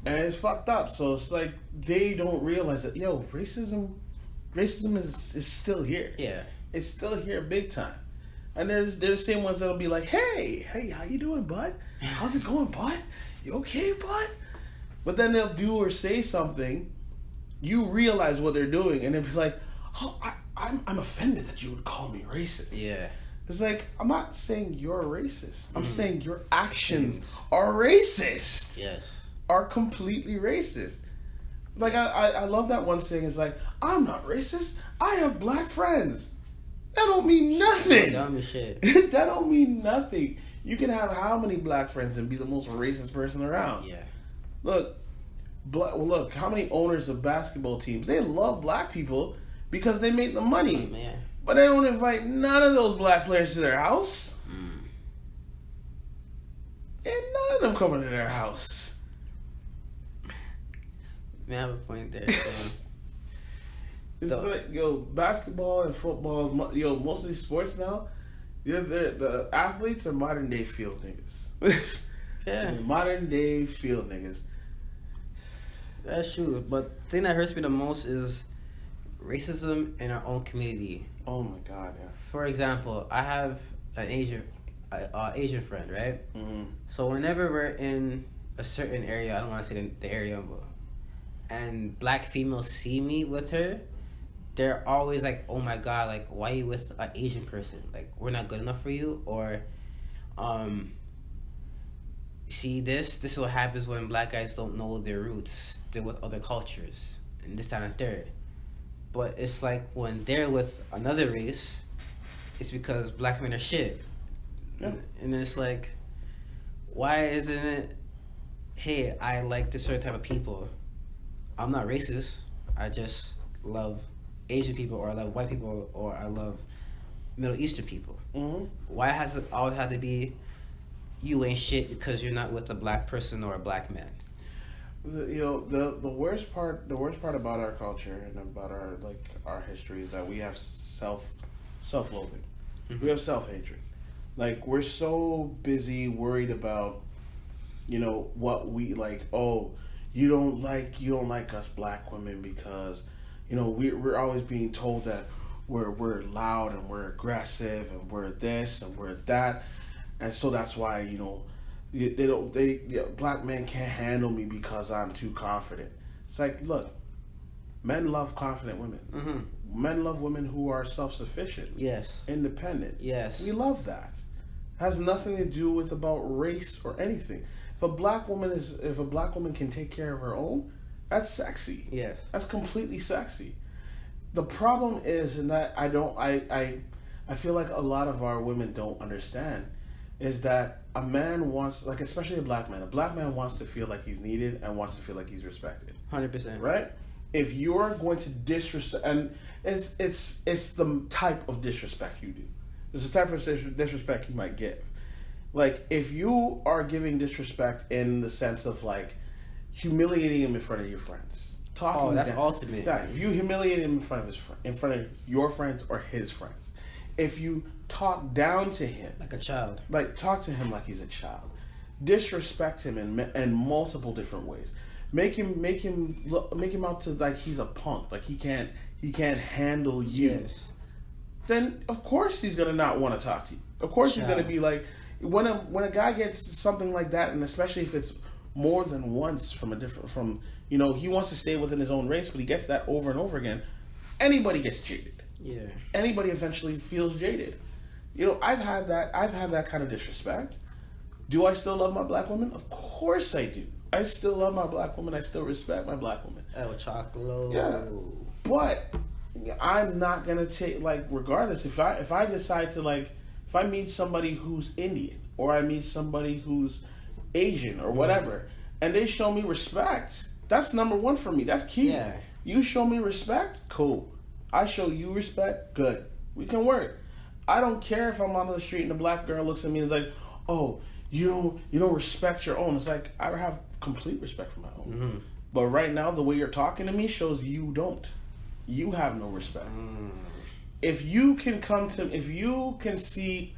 And it's fucked up. So it's like they don't realize that racism is still here. Yeah. It's still here big time. And they're the same ones that'll be like, hey, how you doing, bud? How's it going, bud? You okay, bud? But then they'll do or say something, you realize what they're doing, and they'll be like, oh, I'm offended that you would call me racist. Yeah. It's like, I'm not saying you're racist. I'm saying your actions are racist. Yes. Are completely racist. Like I love that one saying. It's like, I'm not racist. I have black friends. That don't mean nothing. Dumb as shit. That don't mean nothing. You can have how many black friends and be the most racist person around. Yeah. Look, how many owners of basketball teams, they love black people because they make the money. Oh, man. But they don't invite none of those black players to their house. And none of them come into their house. Man, I have a point there. It's like, basketball and football, most of these sports now, the athletes are modern day field niggas. Yeah. Modern day field niggas. That's true. But the thing that hurts me the most is racism in our own community. Oh my God, yeah. For example, I have an Asian friend, right? Mm-hmm. So whenever we're in a certain area, I don't want to say the area, but and black females see me with her, they're always like, oh my God, like, why are you with an Asian person? Like, we're not good enough for you? Or, see, this is what happens when black guys don't know their roots. They're with other cultures, and this, that, and third. But it's like when they're with another race, it's because black men are shit. Yeah. And it's like, why isn't it, hey, I like this certain type of people. I'm not racist. I just love Asian people, or I love white people, or I love Middle Eastern people. Mm-hmm. Why has it always had to be you ain't shit because you're not with a black person or a black man? The worst part about our culture and about our history is that we have self-loathing. Mm-hmm. We have self-hatred. Like, we're so busy worried about what we like. Oh, you don't like us black women because we're always being told that we're loud and we're aggressive and we're this and we're that, and so that's why black men can't handle me because I'm too confident. It's like, look, men love confident women. Mm-hmm. Men love women who are self-sufficient. Yes. Independent. Yes. We love that. It has nothing to do with about race or anything. If a black woman can take care of her own, that's sexy. Yes. That's completely sexy. The problem is, and that I feel like a lot of our women don't understand, is that a man wants, like, especially a black man wants to feel like he's needed and wants to feel like he's respected. 100%. Right? If you're going to disrespect, and it's the type of disrespect you do. It's the type of disrespect you might give. Like, if you are giving disrespect in the sense of, like, humiliating him in front of your friends, that's ultimate. Yeah, if you humiliate him in front of your friends or his friends, if you talk down to him like a child, like talk to him like he's a child, disrespect him in multiple different ways, make him out to like he's a punk, like he can't handle you. Yes. Then of course he's gonna not want to talk to you. Of course he's gonna be like, when a guy gets something like that, and especially if it's more than once he wants to stay within his own race, but he gets that over and over again, anybody gets jaded. Yeah. Anybody eventually feels jaded. I've had that kind of disrespect. Do I still love my black woman? Of course I do. I still love my black woman. I still respect my black woman. El Chocolo. Yeah. But I'm not gonna take, like, regardless, if I decide to, like, if I meet somebody who's Indian or I meet somebody who's Asian or whatever, and they show me respect, that's number one for me. That's key. Yeah. You show me respect, cool. I show you respect, good. We can work. I don't care if I'm on the street and a black girl looks at me and is like, oh, you don't respect your own. It's like, I have complete respect for my own. Mm-hmm. But right now, the way you're talking to me shows you don't. You have no respect. If you can see,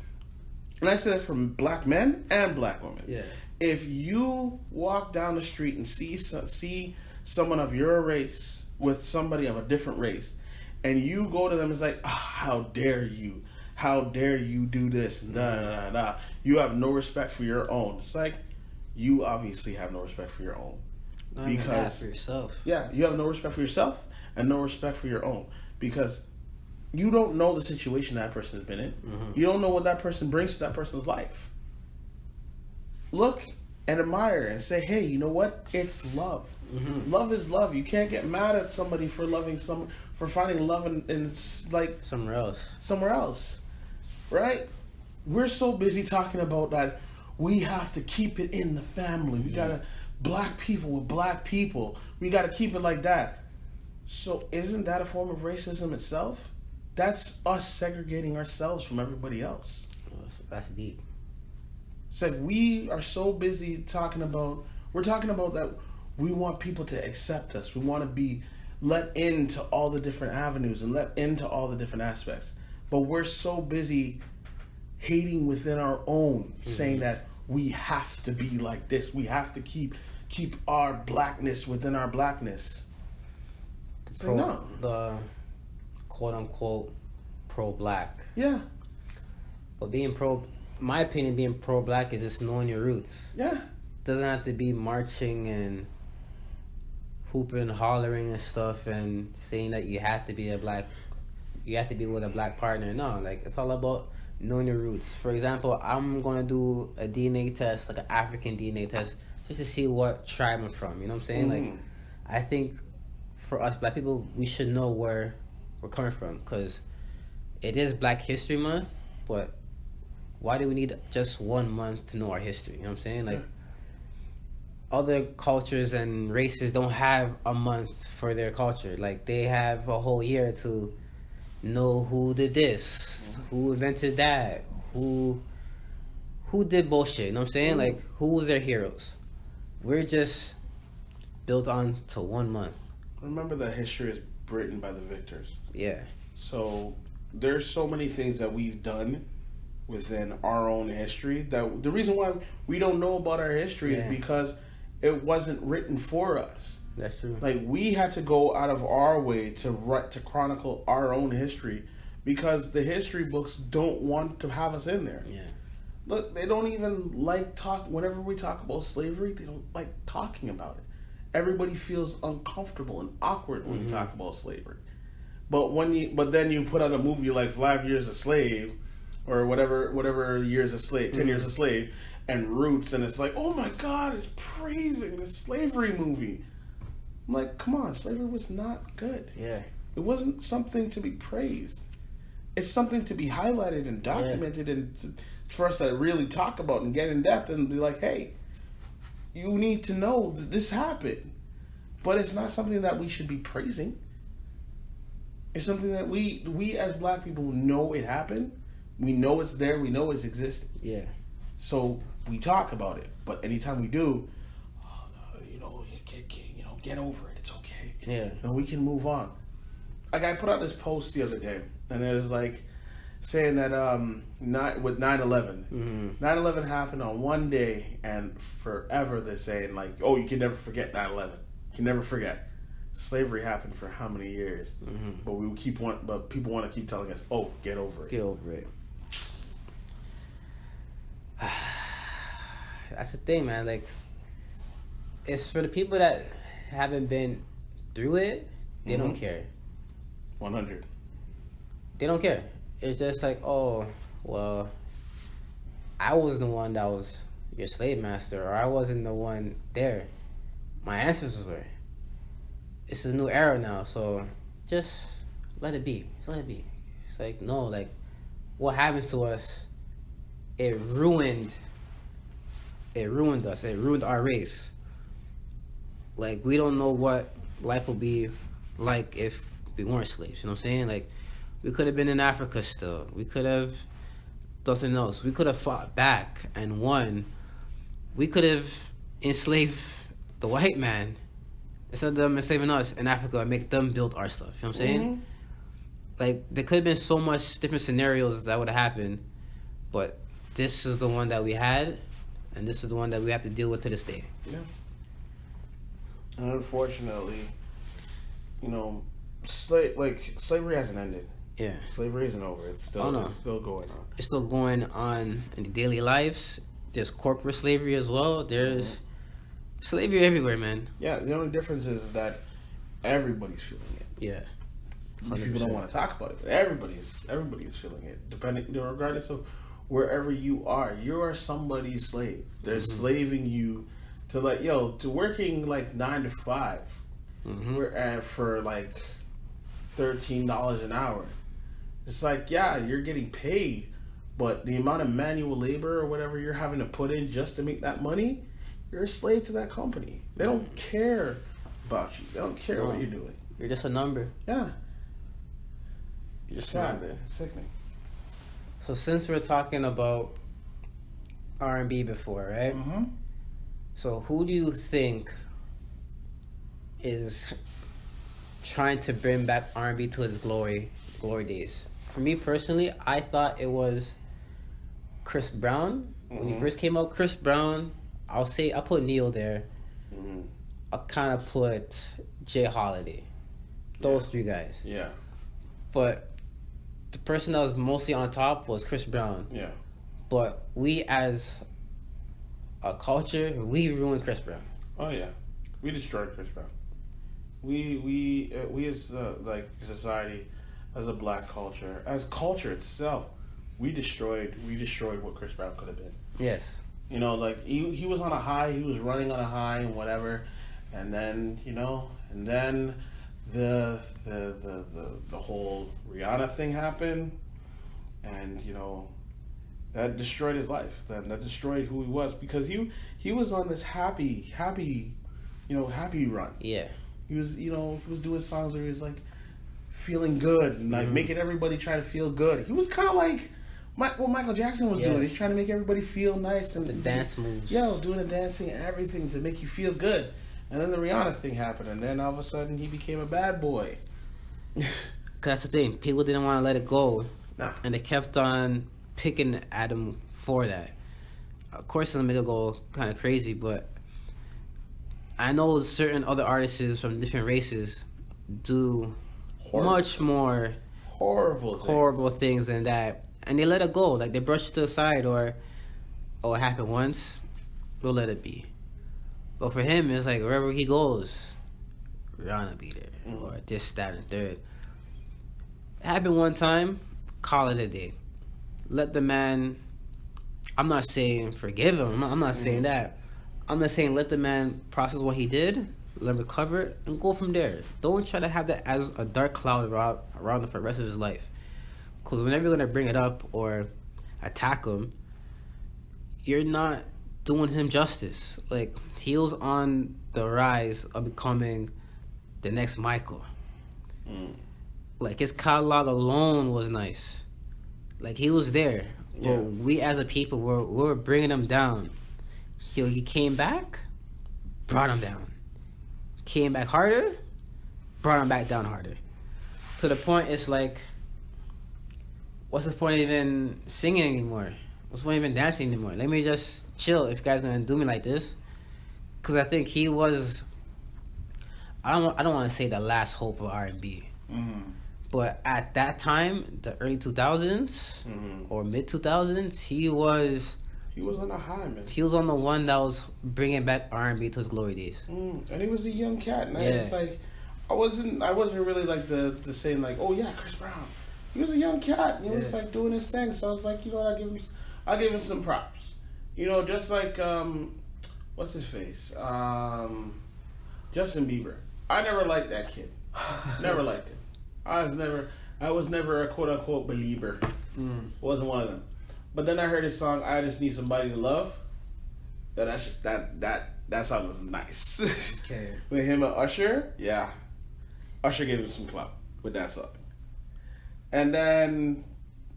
and I say that from black men and black women. Yeah. If you walk down the street and see someone of your race with somebody of a different race, and you go to them, it's like, how dare you? How dare you do this? Nah. You have no respect for your own. It's like, you obviously have no respect for your own. Not even that, for yourself. Yeah, you have no respect for yourself and no respect for your own. Because you don't know the situation that person has been in. Mm-hmm. You don't know what that person brings to that person's life. Look and admire and say, hey, you know what? It's love. Mm-hmm. Love is love. You can't get mad at somebody for loving someone, for finding love in like somewhere else. Right? We're so busy talking about that we have to keep it in the family. We gotta black people with black people. We gotta keep it like that. So isn't that a form of racism itself? That's us segregating ourselves from everybody else. That's deep. It's like we are so busy talking about that we want people to accept us. We want to be let into all the different avenues and let into all the different aspects. But we're so busy hating within our own, saying that we have to be like this. We have to keep our blackness within our blackness. The quote unquote pro-black. Yeah. But my opinion, being pro-black is just knowing your roots. Yeah. Doesn't have to be marching and hooping and hollering and stuff and saying that you have to be with a black partner. No, like, it's all about knowing your roots. For example, I'm gonna do a DNA test, like an African DNA test, just to see what tribe I'm from. You know what I'm saying? Like, I think for us black people, we should know where we're coming from, because it is Black History Month, but why do we need just 1 month to know our history? You know what I'm saying? Like, other cultures and races don't have a month for their culture. Like, they have a whole year to know who did this, who invented that, who did bullshit. You know what I'm saying? Like, who was their heroes? We're just built on to 1 month. Remember that history is written by the victors. Yeah. So there's so many things that we've done within our own history that the reason why we don't know about our history is because it wasn't written for us. That's true. Like, we had to go out of our way to chronicle our own history, because the history books don't want to have us in there. Yeah. Look, they don't even like whenever we talk about slavery, they don't like talking about it. Everybody feels uncomfortable and awkward when you talk about slavery. But then you put out a movie like 5 Years a Slave, or whatever years a slave, 10 Years a Slave, and Roots, and it's like, oh my God, it's praising this slavery movie. I'm like, come on, slavery was not good. Yeah. It wasn't something to be praised. It's something to be highlighted and documented, and for us to really talk about and get in depth and be like, hey, you need to know that this happened. But it's not something that we should be praising. It's something that we as black people know it happened. We know it's there. We know it's existed. Yeah. So we talk about it. But anytime we do, get over it. It's okay. Yeah. And we can move on. Like, I put out this post the other day, and it was like saying that with 9/11, 9/11 happened on one day, and forever they're saying, like, oh, you can never forget 9/11. You can never forget. Slavery happened for how many years? But people want to keep telling us, oh, get over it. Get over it. That's the thing, man. Like, it's for the people that haven't been through it, they don't care. 100. They don't care. It's just like, oh, well, I was the one that was your slave master, or I wasn't the one there. My ancestors were. It's a new era now, so just let it be. Just let it be. It's like, no, like, what happened to us, it ruined us. It ruined our race. Like, we don't know what life will be like if we weren't slaves. You know what I'm saying? Like, we could have been in Africa still. We could have done something else. We could have fought back and won. We could have enslaved the white man instead of them enslaving us in Africa and make them build our stuff. You know what I'm saying? Like, there could have been so much different scenarios that would have happened, but this is the one that we had, and this is the one that we have to deal with to this day. Yeah. And unfortunately, you know, slavery hasn't ended. Yeah. Slavery isn't over. It's still it's still going on. It's still going on in the daily lives. There's corporate slavery as well. There's slavery everywhere, man. Yeah, the only difference is that everybody's feeling it. Yeah. 100%. People don't want to talk about it, but everybody's feeling it. Regardless of wherever you are somebody's slave. They're slaving you to to working like 9 to 5. We're at for like $13 an hour. It's like, yeah, you're getting paid, but the amount of manual labor or whatever you're having to put in just to make that money, you're a slave to that company. They don't care about you. They don't care what you're doing. You're just a number. Yeah. You're just sad. a number. Sickening. So since we're talking about R&B before, right? So who do you think is trying to bring back R&B to its glory days? For me personally, I thought it was Chris Brown. When he first came out, Chris Brown, I'll put Neo there. I'll kind of put Jay Holiday. Those three guys. Yeah. But the person that was mostly on top was Chris Brown. Yeah. But we as a culture, we ruined Chris Brown. Oh yeah, we destroyed Chris Brown. We as like society, as a black culture, as culture itself, we destroyed what Chris Brown could have been. Yes. You know, like he was on a high, he was running on a high and whatever, and then the whole Rihanna thing happened, and that destroyed his life. That destroyed who he was, because he was on this happy run. Yeah. He was doing songs where he was like feeling good and like making everybody try to feel good. He was kind of like what Michael Jackson was doing. He's trying to make everybody feel nice and the dance moves. Doing the dancing and everything to make you feel good. And then the Rihanna thing happened, and then all of a sudden he became a bad boy. Cause that's the thing, people didn't want to let it go, and they kept on picking at him for that. Of course, it'll make it go kind of crazy, but I know certain other artists from different races do much more horrible things than that, and they let it go. Like, they brush it to the side, or it happened once, we'll let it be. But for him, it's like wherever he goes, Rihanna be there, or this, that, and third. It happened one time, call it a day. Let the man, I'm not saying forgive him, I'm not saying that. I'm just saying let the man process what he did, let him recover it, and go from there. Don't try to have that as a dark cloud around him for the rest of his life. Because whenever you're going to bring it up or attack him, you're not doing him justice. Like, he was on the rise of becoming the next Michael. Like, his catalog alone was nice. Like, he was there. Yeah. But we as a people were bringing him down. He came back, brought him down. Came back harder, brought him back down harder. To the point, it's like, what's the point of even singing anymore? What's the point of even dancing anymore? Let me just chill if you guys are gonna do me like this. Because I think he was, I don't want to say the last hope of R&B. But at that time, the early 2000s or mid 2000s, he was on a high, man. He was on the one that was bringing back R&B to his glory days. And he was a young cat, and I was like, I wasn't really like the saying like, oh yeah, Chris Brown. He was a young cat, and he was like doing his thing. So I was like, I'll give him some props. Just like what's his face, Justin Bieber. I never liked that kid. Never liked him. I was never a quote unquote believer. Wasn't one of them. But then I heard his song "I Just Need Somebody to Love." That song was nice. Okay. With him and Usher, Usher gave him some clout with that song. And then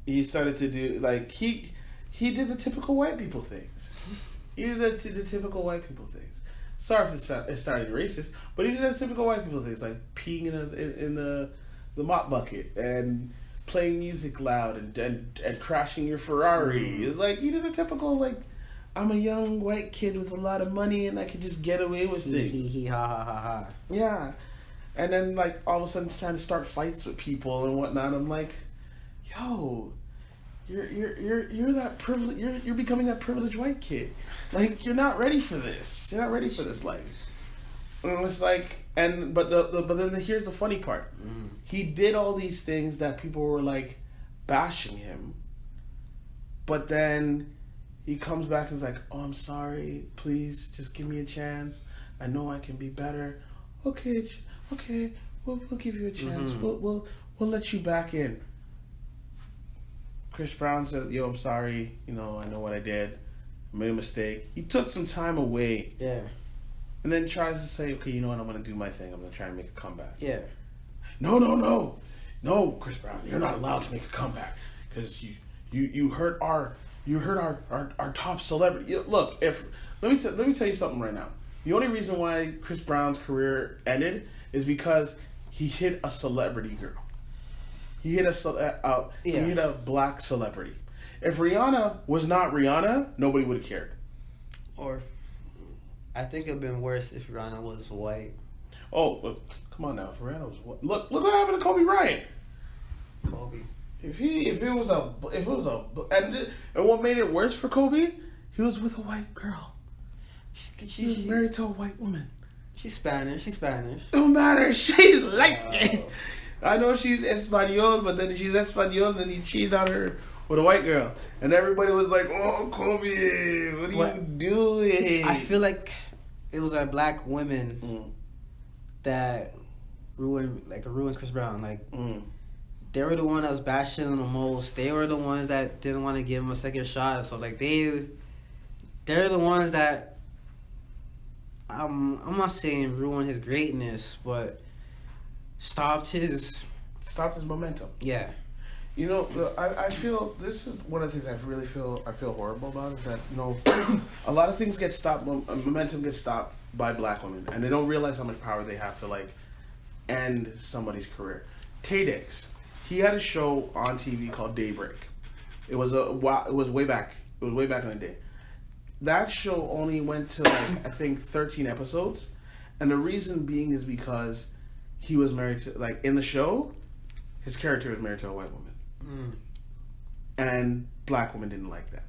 he started to do like he did the typical white people things. He did the typical white people things. Sorry if it started racist, but he did the typical white people things like peeing in the mop bucket and playing music loud and crashing your Ferrari. Like he did a typical like, I'm a young white kid with a lot of money and I can just get away with it. He ha ha ha ha. Yeah. And then like all of a sudden trying to start fights with people and whatnot. I'm like, yo, you're that privilege. You're becoming that privileged white kid. Like you're not ready for this. You're not ready for this life. And it's like, but then here's the funny part. He did all these things that people were like bashing him, but then he comes back and is like, oh, I'm sorry. Please just give me a chance. I know I can be better. Okay, we'll give you a chance. We'll let you back in. Chris Brown said, yo, I'm sorry. You know, I know what I did. I made a mistake. He took some time away. Yeah. And then tries to say, okay, you know what? I'm going to do my thing. I'm going to try and make a comeback. Yeah. No, Chris Brown. You're not allowed to make a comeback because you hurt our top celebrity. Look, let me tell you something right now. The only reason why Chris Brown's career ended is because he hit a celebrity girl. He hit he hit a black celebrity. If Rihanna was not Rihanna, nobody would have cared. Or, I think it'd been worse if Rihanna was white. Oh, come on now! If Rihanna was white, look what happened to Kobe Bryant. Kobe. And what made it worse for Kobe? He was with a white girl. He was married to a white woman. She's Spanish. Don't matter. She's light skinned. I know she's Espanol, but then she's Espanol, and then he cheated on her with a white girl, and everybody was like, "Oh, Kobe, what are you doing?" I feel like it was our black women that ruined Chris Brown. Like they were the one that was bashing him the most. They were the ones that didn't want to give him a second shot. So like they're the ones that I'm not saying ruined his greatness, but stopped his momentum. Yeah. You know, I feel this is one of the things I feel horrible about is that, you know, a lot of things get stopped, momentum gets stopped by black women, and they don't realize how much power they have to like end somebody's career. Tay Diggs, he had a show on TV called Daybreak. It was way back in the day. That show only went to like I think 13 episodes, and the reason being is because he was married to, like, in the show, his character was married to a white woman. And black women didn't like that.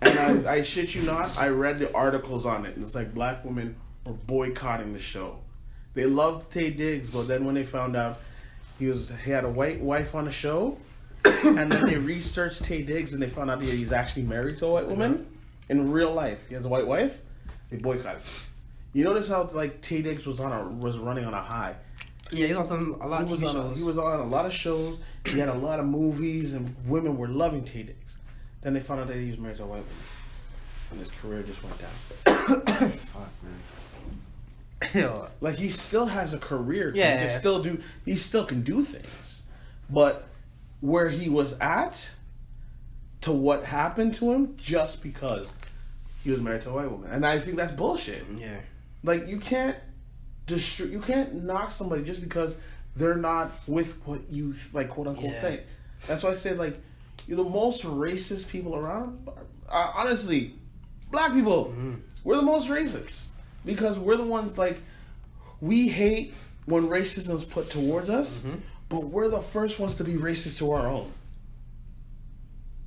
And I shit you not, I read the articles on it, and it's like black women were boycotting the show. They loved Tay Diggs, but then when they found out he had a white wife on the show, and then they researched Tay Diggs and they found out that he's actually married to a white woman in real life. He has a white wife. They boycotted him. You notice how like Tay Diggs was running on a high. Yeah, he was on a lot of TV shows. He was on a lot of shows. He had a lot of movies, and women were loving Tay Diggs. Then they found out that he was married to a white woman, and his career just went down. Fuck, man. Like he still has a career. Yeah, he still can do things, but where he was at, to what happened to him, just because he was married to a white woman, and I think that's bullshit. Yeah, like you can't knock somebody just because they're not with what you like, quote unquote think. That's why I said like you're the most racist people around. Honestly, black people, we're the most racist because we're the ones like we hate when racism is put towards us, but we're the first ones to be racist to our own.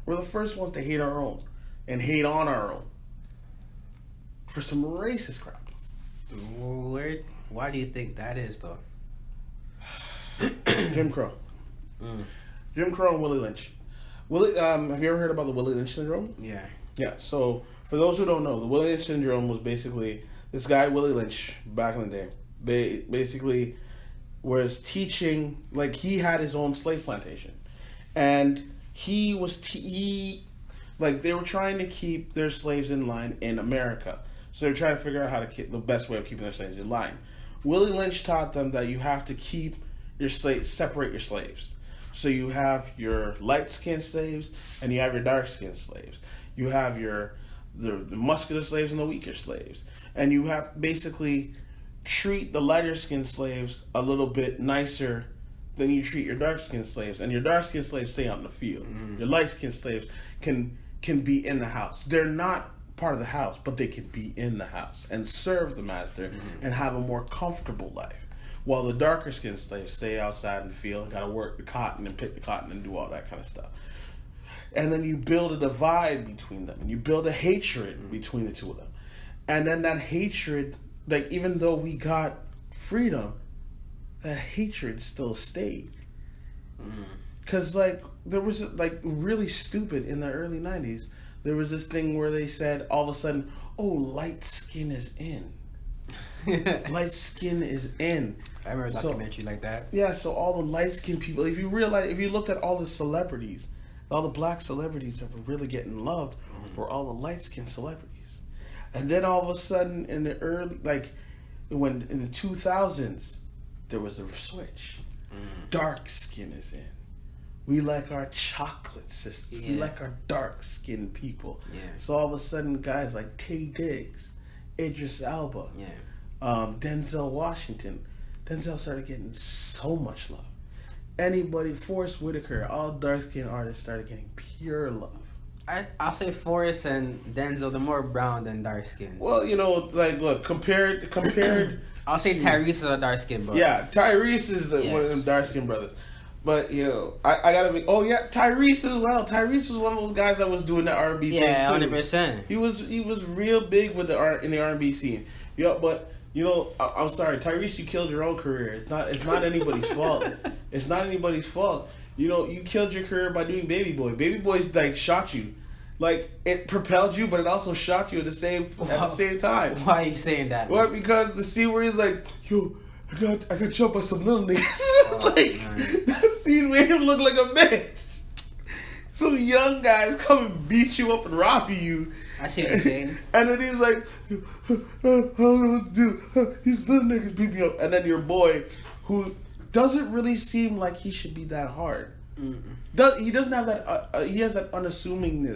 We're the first ones to hate our own and hate on our own for some racist crap. Why do you think that is, though? Jim Crow. Jim Crow and Willie Lynch. Have you ever heard about the Willie Lynch syndrome? Yeah. Yeah, so for those who don't know, the Willie Lynch syndrome was basically this guy, Willie Lynch, back in the day, basically was teaching, like he had his own slave plantation. And he was, like they were trying to keep their slaves in line in America. So they're trying to figure out how to keep the best way of keeping their slaves in line. Willie Lynch taught them that you have to keep separate your slaves. So you have your light-skinned slaves and you have your dark-skinned slaves. You have the muscular slaves and the weaker slaves. And you have basically treat the lighter-skinned slaves a little bit nicer than you treat your dark-skinned slaves. And your dark-skinned slaves stay out in the field. Your light-skinned slaves can be in the house. They're not part of the house, but they can be in the house and serve the master and have a more comfortable life. While the darker skinned slaves stay outside in the field and gotta work the cotton and pick the cotton and do all that kind of stuff. And then you build a divide between them and you build a hatred between the two of them. And then that hatred, like, even though we got freedom, that hatred still stayed. Because, like, there was, like, really stupid in the early 90s. There was this thing where they said all of a sudden, oh, light skin is in. Light skin is in. I remember a documentary like that. Yeah, so all the light skinned people, if you looked at all the celebrities, all the black celebrities that were really getting loved were all the light skinned celebrities. And then all of a sudden in the early, like, when in the 2000s, there was a switch. Dark skin is in. We like our chocolate sisters. We like our dark skinned people. Yeah. So all of a sudden, guys like Taye Diggs, Idris Elba, Denzel Washington. Denzel started getting so much love. Anybody, Forrest Whitaker, all dark skinned artists started getting pure love. I'll say Forrest and Denzel, they're more brown than dark skin. Well, you know, like, look, compared. I'll say Tyrese is a dark skin brother. Yeah, Tyrese is one of them dark skinned brothers. But, you know, I gotta be. Oh yeah, Tyrese as well. Tyrese was one of those guys that was doing the R&B thing too. 100%. He was real big with in the R&B scene. Yeah, but you know, I'm sorry, Tyrese, you killed your own career. It's not anybody's fault. It's not anybody's fault. You know, you killed your career by doing Baby Boy. Baby Boy's like shot you. Like, it propelled you, but it also shot you at the same time. Why are you saying that? Well, because the scene where he's like, yo, I got jumped by some little niggas. That scene made him look like a bitch. Some young guys come and beat you up and rob you. I see what you're saying. And then he's like, I don't know what to do. These little niggas beat me up. And then your boy, who doesn't really seem like he should be that hard. He doesn't have that. He has that unassuming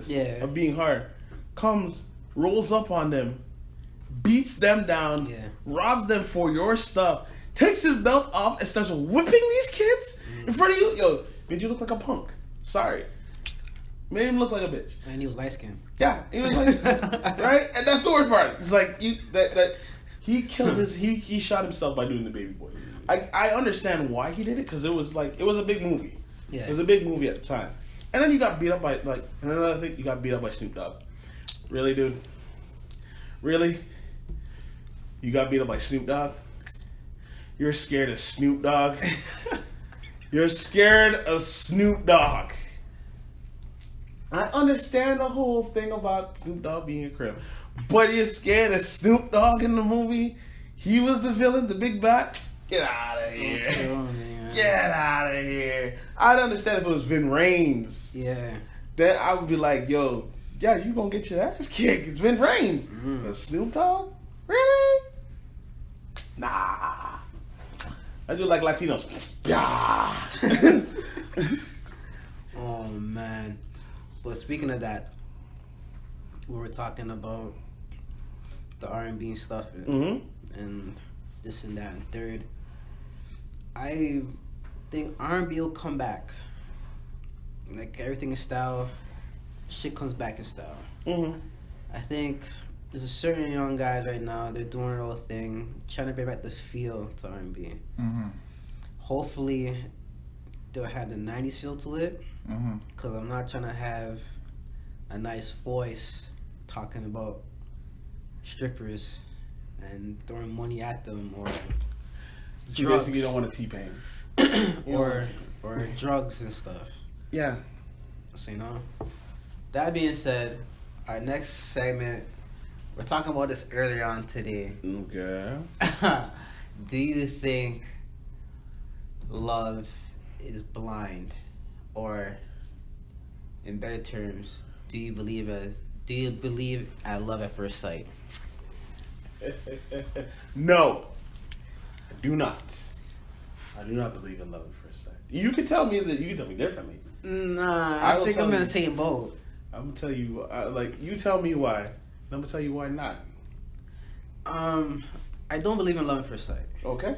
of being hard. Comes, rolls up on them, beats them down, robs them for your stuff, takes his belt off and starts whipping these kids in front of you. Yo, made you look like a punk. Sorry, made him look like a bitch. And he was light skinned. Yeah, he was like, right. And that's the worst part. It's like that he killed he shot himself by doing the Baby Boy. I understand why he did it, because it was a big movie. Yeah. It was a big movie at the time. And then you got beat up by, like, and another thing, you got beat up by Snoop Dogg. Really, dude? Really? You got beat up by Snoop Dogg? You're scared of Snoop Dogg? You're scared of Snoop Dogg. I understand the whole thing about Snoop Dogg being a crib, but you're scared of Snoop Dogg in the movie? He was the villain, the big bat? Get out of here. Get out of here. I'd understand if it was Vin Rames. Yeah. Then I would be like, yo, yeah, you gonna get your ass kicked. It's Vin Rames. But Snoop Dogg? Really? Nah. I do like Latinos. Yeah. Oh, man. But speaking of that, we were talking about the R&B and stuff and this and that and third. I think R&B will come back. Like, everything in style, shit comes back in style. I think there's a certain young guys right now, they're doing their own thing, trying to bring back the feel to R&B. Hopefully, they'll have the 90s feel to it, because I'm not trying to have a nice voice talking about strippers and throwing money at them, or You basically don't want a T-Pain. or drugs and stuff. Yeah. So, you know. That being said, our next segment, we're talking about this earlier on today. Okay. Do you think love is blind? Or, in better terms, do you believe at love at first sight? No. I do not. I do not believe in love at first sight. You can tell me that. You can tell me differently. Nah, I think I'm in the same boat. I'm gonna tell you, you tell me why. And I'm gonna tell you why not. I don't believe in love at first sight. Okay.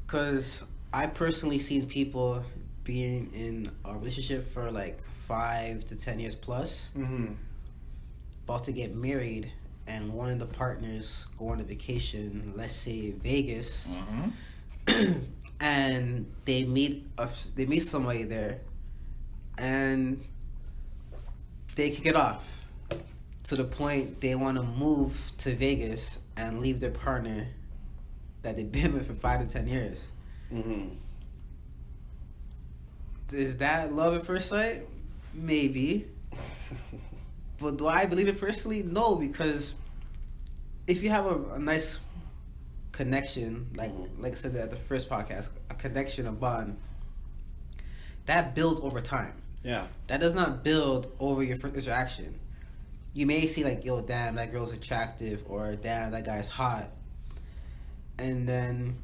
Because I personally seen people being in a relationship for like 5 to 10 years plus, about to get married, and one of the partners go on a vacation, let's say Vegas, and they meet somebody there, and they kick it off to the point they want to move to Vegas and leave their partner that they've been with for 5 to 10 years. Is that love at first sight? Maybe. But do I believe it personally? No, because if you have a nice connection, like I said at the first podcast, a connection, a bond, that builds over time. Yeah. That does not build over your first interaction. You may see like, yo, damn, that girl's attractive, or damn, that guy's hot. And then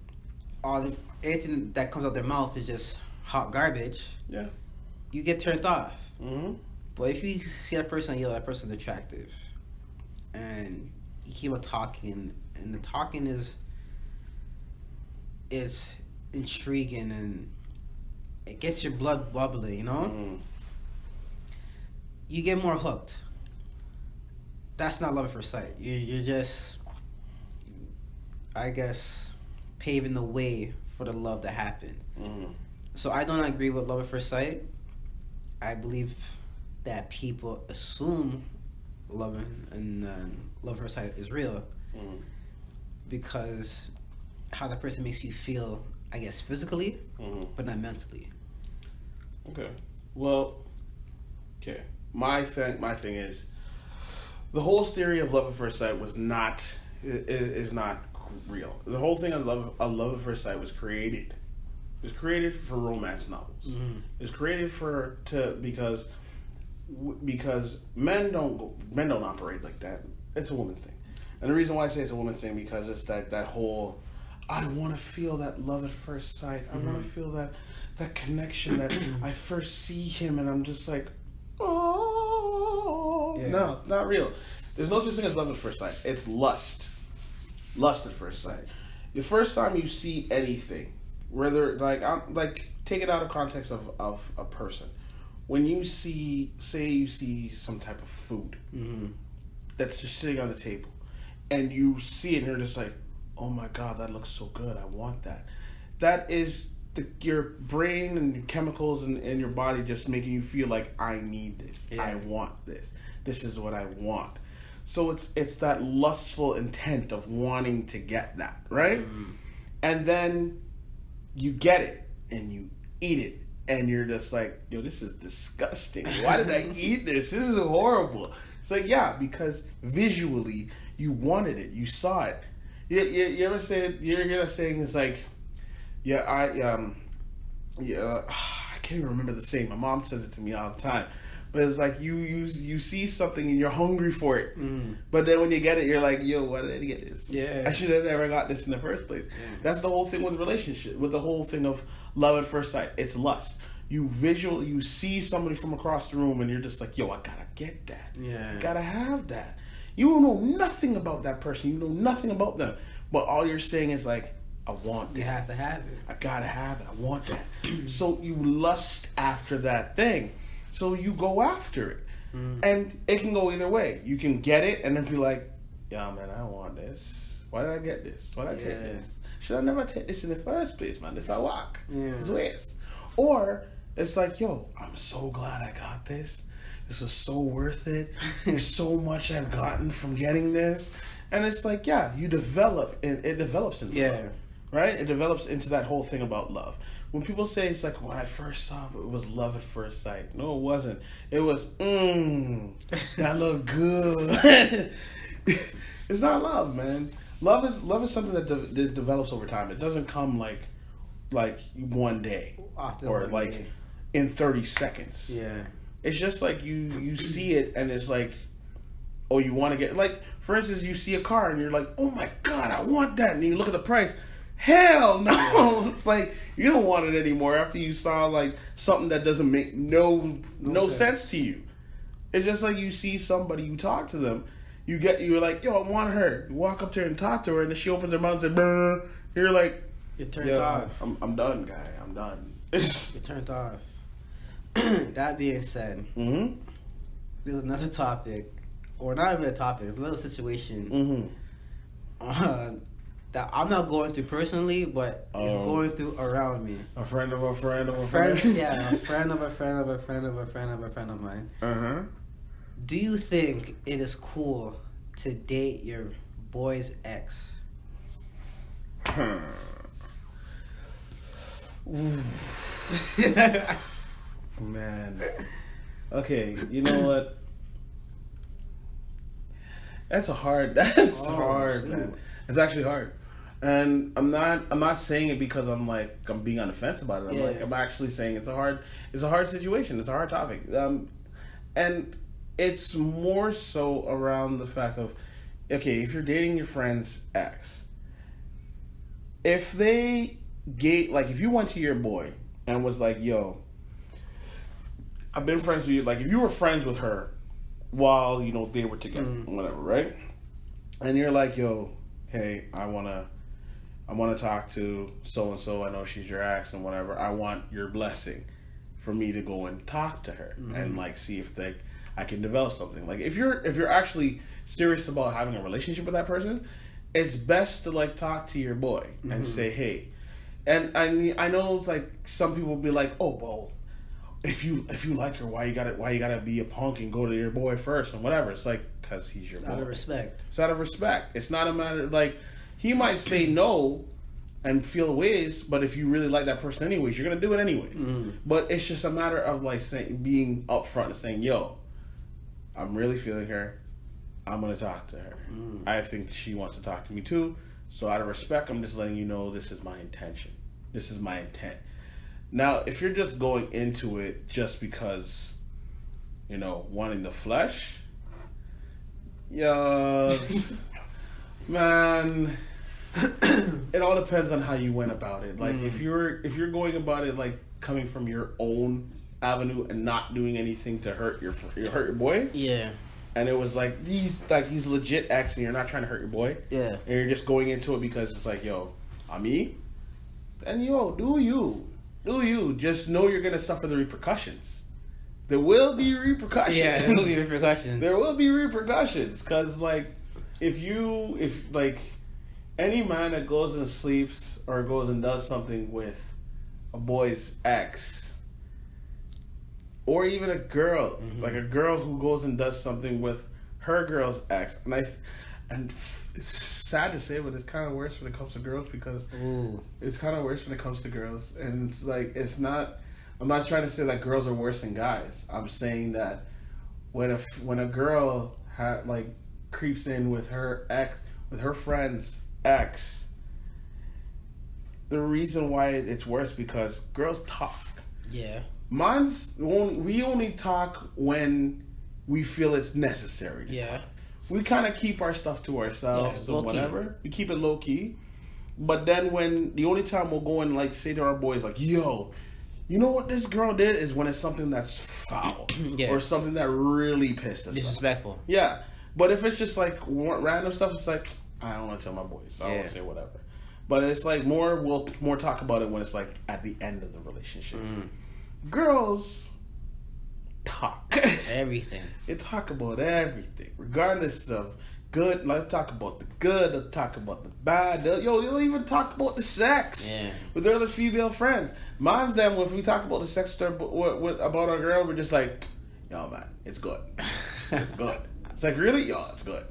everything that comes out their mouth is just hot garbage. Yeah. You get turned off. But if you see that person, yo, that person's attractive, and you keep on talking, and the talking is intriguing, and it gets your blood bubbling, you know? You get more hooked. That's not love at first sight. You're just, I guess, paving the way for the love to happen. So I don't agree with love at first sight. I believe that people assume love and love at first sight is real because how that person makes you feel, I guess, physically, but not mentally. Okay. Well, okay. My thing is, the whole theory of love at first sight is not real. The whole thing of love at first sight was created. It was created for romance novels. It's created because men don't operate like that. It's a woman's thing, and the reason why I say it's a woman's thing because it's that whole, I want to feel that love at first sight. I want to feel that connection that I first see him and I'm just like, oh, no, not real. There's no such thing as love at first sight. It's lust at first sight. The first time you see anything, whether take it out of context of a person. When you say you see some type of food that's just sitting on the table, and you see it and you're just like, oh my God, that looks so good. I want that. That is your brain and your chemicals and your body just making you feel like, I need this. Yeah. I want this. This is what I want. So it's that lustful intent of wanting to get that, right? And then you get it and you eat it and you're just like, yo, this is disgusting. Why did I eat this? This is horrible. It's like, yeah, because visually you wanted it. You saw it. You ever say, you hear that saying is like, I can't even remember the saying. My mom says it to me all the time. But it's like you see something and you're hungry for it. But then when you get it, you're like, yo, why did I get this? Yeah. I should have never got this in the first place. Yeah. That's the whole thing with relationship, with the whole thing of love at first sight. It's lust. You see somebody from across the room and you're just like, yo, I gotta get that. Yeah. I gotta have that. You know nothing about that person. You know nothing about them. But all you're saying is like, I want that. You have to have it. I gotta have it. I want that. So you lust after that thing. So you go after it. And it can go either way. You can get it and then be like, yeah, man, I don't want this. Why did I get this? Why did I take this? Should I never take this in the first place, man? This I walk. This waste. Or it's like, yo, I'm so glad I got this. This was so worth it. There's so much I've gotten from getting this. And it's like, yeah, you develop. It develops into love. Right? It develops into that whole thing about love. When people say it's like, when I first saw it was love at first sight. No, it wasn't. It was, that looked good. It's not love, man. Love is something that develops over time. It doesn't come like one day or like in 30 seconds. Yeah. It's just like you see it and it's like, oh, you want to get, like, for instance, you see a car and you're like, oh my God, I want that. And you look at the price. Hell no! It's like you don't want it anymore after you saw like something that doesn't make no sense to you. It's just like you see somebody, you talk to them, you're like, yo, I want her. You walk up to her and talk to her, and then she opens her mouth and says, brr. You're like, You're turned off. I'm done, guy. I'm done. You're turned off. That being said, there's another topic, or not even a topic, it's a little situation that I'm not going through personally, but it's going through around me. A friend of a friend of a friend? Yeah, a friend of a friend of a friend of a friend of a friend of mine. Do you think it is cool to date your boy's ex? Man. Okay, you know what? That's hard, man. It's actually hard. And I'm not saying it because I'm being on the fence about it. I'm actually saying it's a hard situation. It's a hard topic. And it's more so around the fact of, okay, if you're dating your friend's ex, if if you went to your boy and was like, yo, I've been friends with you, like if you were friends with her while, they were together, whatever, right? And you're like, yo, hey, I wanna talk to so-and-so, I know she's your ex and whatever, I want your blessing for me to go and talk to her and see if I can develop something. Like if you're actually serious about having a relationship with that person, it's best to talk to your boy and say, hey. And I know it's like some people will be like, oh, well, if you like her, why you gotta be a punk and go to your boy first and whatever. It's like, because he's your boy. Out of respect. It's out of respect. It's not a matter he might say no and feel ways, but if you really like that person anyways, you're gonna do it anyways. But it's just a matter of being upfront and saying, yo, I'm really feeling her. I'm gonna talk to her. I think she wants to talk to me too. So out of respect, I'm just letting you know this is my intention. This is my intent. Now, if you're just going into it just because, wanting the flesh, man, it all depends on how you went about it. If you're going about it coming from your own avenue and not doing anything to hurt your boy, and it was he's legit ex and you're not trying to hurt your boy, and you're just going into it because it's like, yo, I'm me, then do you just know you're gonna suffer the repercussions. There will be repercussions. Yeah, there will be repercussions. There will be repercussions because if any man that goes and sleeps or goes and does something with a boy's ex, or even a girl, a girl who goes and does something with her girl's ex, and it's sad to say, but it's kind of worse when it comes to girls because it's kind of worse when it comes to girls, and it's not. I'm not trying to say that girls are worse than guys. I'm saying that when a girl creeps in with her ex, with her friend's ex, the reason why it's worse because girls talk. Yeah. We only talk when we feel it's necessary to talk. We kind of keep our stuff to ourselves or whatever. We keep it low key. But then when the only time we'll go and say to our boys yo, you know what this girl did, is when it's something that's foul or something that really pissed us disrespectful off. Yeah. But if it's just random stuff, it's I don't want to tell my boys, so I won't say whatever. But it's we'll more talk about it when it's at the end of the relationship. Girls talk everything. They talk about everything, regardless of good. Let's talk about the good. Let's talk about the bad. They'll even talk about the sex with their other female friends. Mine's them. If we talk about the sex about our girl, we're just yo, man, it's good. It's good. It's really, yo, it's good.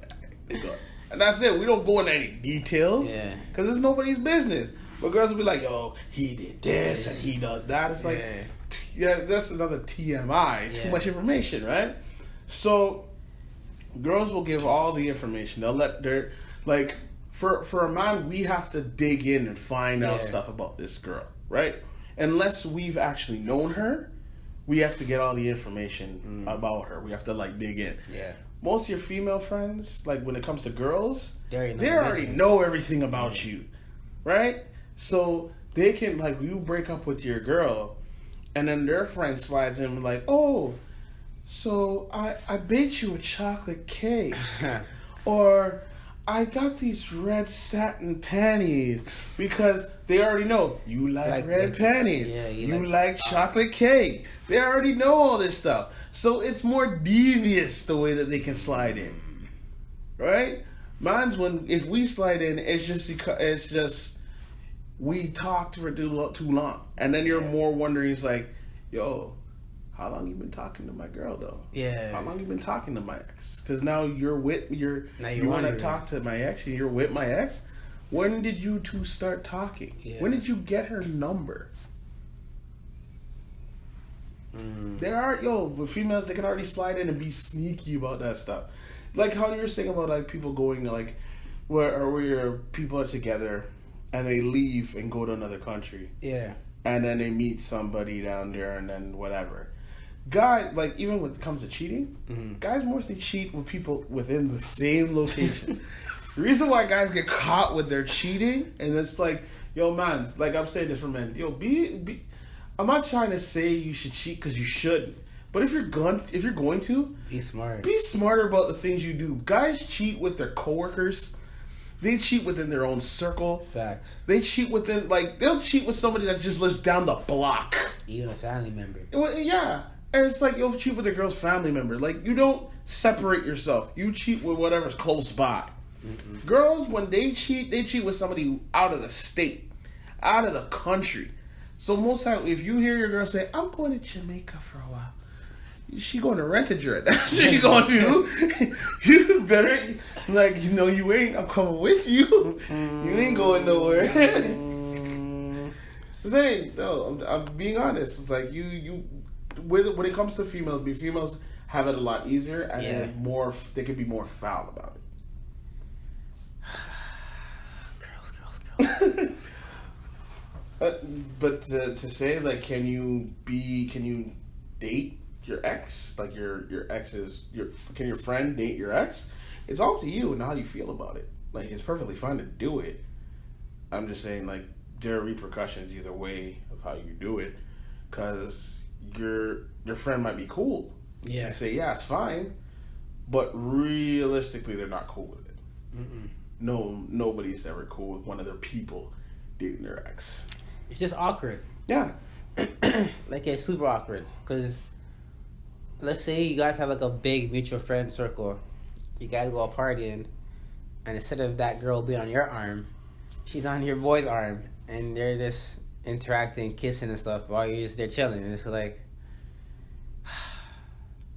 It's good. And that's it. We don't go into any details because it's nobody's business. But girls will be yo, he did this and he does that. It's that's another TMI. Too much information, right? So girls will give all the information. They'll let their for a man, we have to dig in and find out stuff about this girl, right? Unless we've actually known her, we have to get all the information about her. We have to dig in. Yeah. Most of your female friends, when it comes to girls, they already know everything about you, right? So they can, like, you break up with your girl, and then their friend slides in like, oh, so I baked you a chocolate cake. Or I got these red satin panties, because they already know you like red panties. Yeah, you like chocolate cake. They already know all this stuff. So it's more devious the way that they can slide in. Right? Mine's if we slide in, it's just we talked for too long. And then you're more wondering, it's like, yo, how long you been talking to my girl though? Yeah. How long you been talking to my ex? Because now you want to talk to my ex and you're with my ex. When did you two start talking? Yeah. When did you get her number? There are with females, they can already slide in and be sneaky about that stuff. Like how you were saying about like people going to like where people are together and they leave and go to another country. Yeah. And then they meet somebody down there and then whatever. Guys, like, even when it comes to cheating, guys mostly cheat with people within the same location. The reason why guys get caught with their cheating, and it's like, yo, man, like I'm saying this for men, yo, I'm not trying to say you should cheat because you shouldn't, but if you're going to, be smart. Be smarter about the things you do. Guys cheat with their coworkers. They cheat within their own circle. Facts. They cheat within, like, they'll cheat with somebody that just lives down the block. Even a family member. Well, yeah. And it's like you'll cheat with a girl's family member. Like, you don't separate yourself. You cheat with whatever's close by. Mm-mm. Girls, when they cheat with somebody out of the state, out of the country. So most times, if you hear your girl say, I'm going to Jamaica for a while, she going to rent a jet. That's what she going to do. You better, like, you ain't, I'm coming with you. You ain't going nowhere. I'm being honest. It's like when it comes to females have it a lot easier, and then they can be more foul about it. Girls. But to say, like, can you date your ex? Like, your ex's, can your friend date your ex? It's all up to you and how you feel about it. Like, it's perfectly fine to do it. I'm just saying, like, there are repercussions either way of how you do it, because your friend might be cool. Yeah. And say, yeah, it's fine, but realistically, they're not cool with it. Mm-mm. No, nobody's ever cool with one of their people dating their ex. It's just awkward. Yeah. Like, it's super awkward, because let's say you guys have like a big mutual friend circle. You guys go out partying, and instead of that girl being on your arm, she's on your boy's arm, and they're just interacting, kissing and stuff while you're just there chilling. And it's like,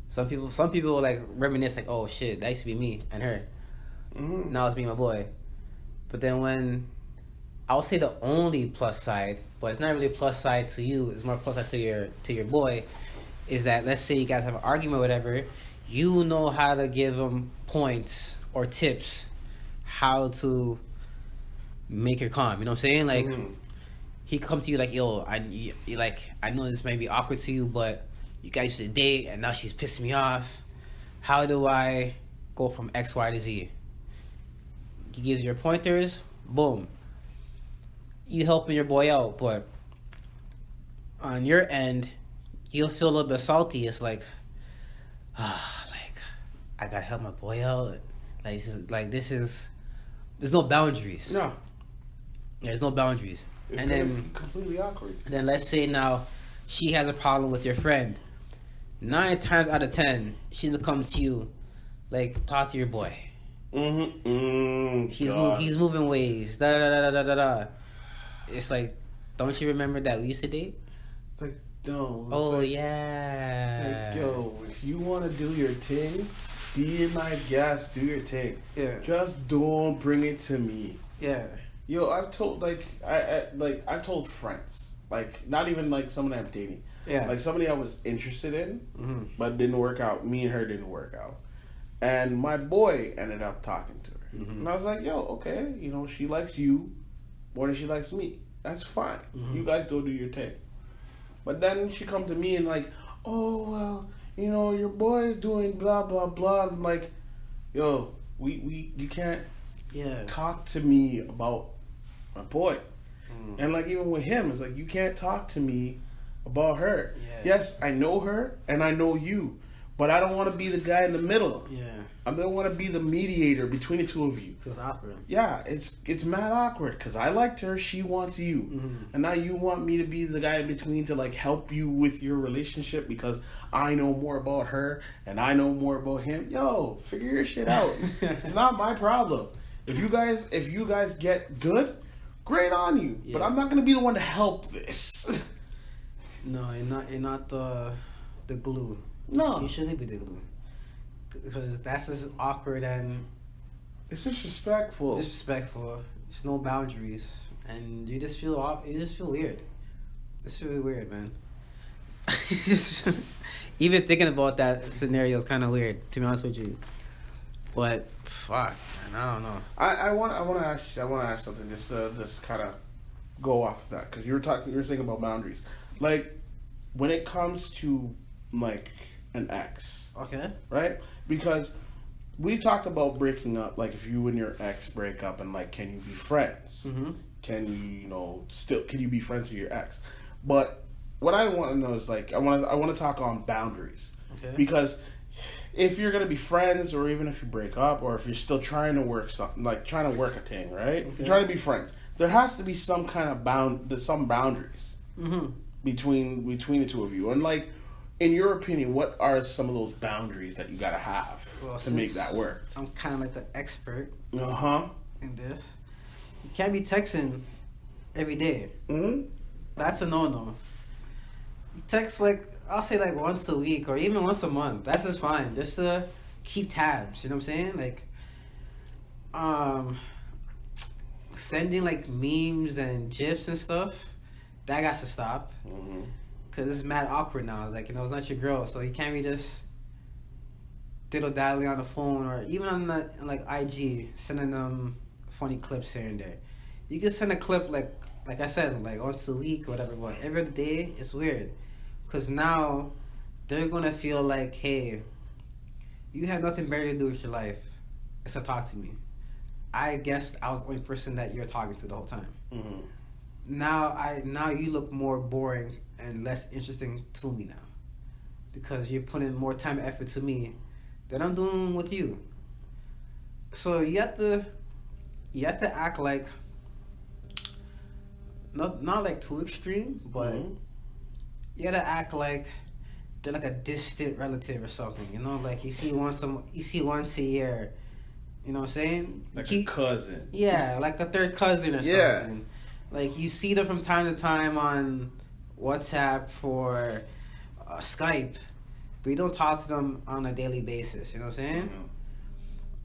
some people will like reminisce, like, oh shit, that used to be me and her. Mm-hmm. Now it's me and my boy. But then when, I would say the only plus side, but it's not really a plus side to you, it's more plus side to your boy, is that let's say you guys have an argument or whatever, you know how to give him points or tips how to make her calm. You know what I'm saying? Like, he come to you like, yo, I know this may be awkward to you, but you guys used to date and now she's pissing me off. How do I go from X, Y to Z? He gives you your pointers, boom. You helping your boy out, but on your end, you'll feel a little bit salty. It's like, like, I gotta help my boy out. There's no boundaries. No. Yeah, there's no boundaries. It's and then completely awkward. Then let's say now she has a problem with your friend. 9 times out of 10, she's gonna come to you, like, talk to your boy. He's moving ways. Da da da da da da. It's like, don't you remember that we used to date? It's like, no. Oh, like, yeah. It's like, yo, if you want to do your thing, be my guest, do your thing. Yeah. Just don't bring it to me. Yeah. Yo, I've told, I've told friends, like, not even, like, someone I'm dating. Yeah. Like, somebody I was interested in, but it didn't work out. Me and her didn't work out. And my boy ended up talking to her. Mm-hmm. And I was like, yo, okay, she likes you more than she likes me. That's fine. Mm-hmm. You guys go do your thing. But then she come to me and like, oh, well, your boy's doing blah, blah, blah. I'm like, yo, you can't talk to me about my boy. And like even with him, it's like you can't talk to me about her. Yeah. Yes, I know her and I know you, but I don't want to be the guy in the middle. Yeah. I don't want to be the mediator between the two of you. Feels awkward. Yeah, it's mad awkward because I liked her, she wants you, and now you want me to be the guy in between to like help you with your relationship because I know more about her and I know more about him. Yo, figure your shit out. It's not my problem. If you guys get good, great on you. Yeah. But I'm not gonna be the one to help this. No, you're not the glue. No. You shouldn't be the glue. Because that's just awkward and It's disrespectful. There's no boundaries, and you just feel weird. It's really weird, man. Even thinking about that scenario is kind of weird, to be honest with you. But fuck, man, I don't know. I want to ask something. Just kind of go off of that because you were saying about boundaries, like when it comes to like an ex, Okay. right? Because we've talked about breaking up. Like if you and your ex break up, and like, can you be friends? Mm-hmm. Can you can you be friends with your ex? But what I want to know is like I want to talk on boundaries. Okay. Because if you're gonna be friends, or even if you break up, or if you're still trying to work something, like trying to work a thing, right? Okay. You're trying to be friends. There has to be some kind of some boundaries between the two of you. And like, in your opinion, what are some of those boundaries that you gotta have to make that work? I'm kind of like the expert in this. You can't be texting every day. Mm-hmm. That's a no-no. You text like, I'll say like once a week or even once a month. That's just fine. Just to keep tabs. You know what I'm saying? Like, sending like memes and gifs and stuff. That got to stop. Mm-hmm. Cause it's mad awkward now. Like, it's not your girl, so you can't be just diddle-daddling on the phone or even on like IG sending them funny clips here and there. You can send a clip like I said, like once a week or whatever, but every other day it's weird. Cause now they're gonna feel like, hey, you have nothing better to do with your life except talk to me. I guess I was the only person that you're talking to the whole time. Mm-hmm. Now you look more boring and less interesting to me now, because you're putting more time and effort to me than I'm doing with you. So you have to act like not like too extreme, but you gotta act like they're like a distant relative or something. You know, like you see once a year. You know what I'm saying? Like a cousin. Yeah, like a third cousin or something. Like you see them from time to time on WhatsApp or Skype, but you don't talk to them on a daily basis. You know what I'm saying?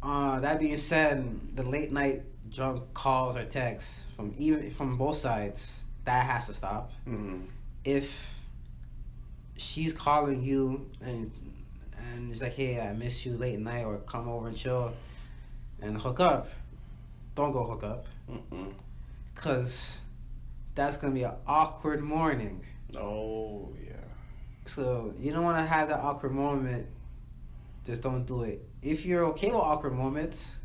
Mm-hmm. That being said, the late night drunk calls or texts from both sides, that has to stop. Mm-hmm. If she's calling you and it's like, hey, I miss you late night, or come over and chill and hook up, don't go hook up. Mm-mm. Cause that's gonna be an awkward morning. Oh yeah. So you don't want to have that awkward moment. Just don't do it. If you're okay with awkward moments,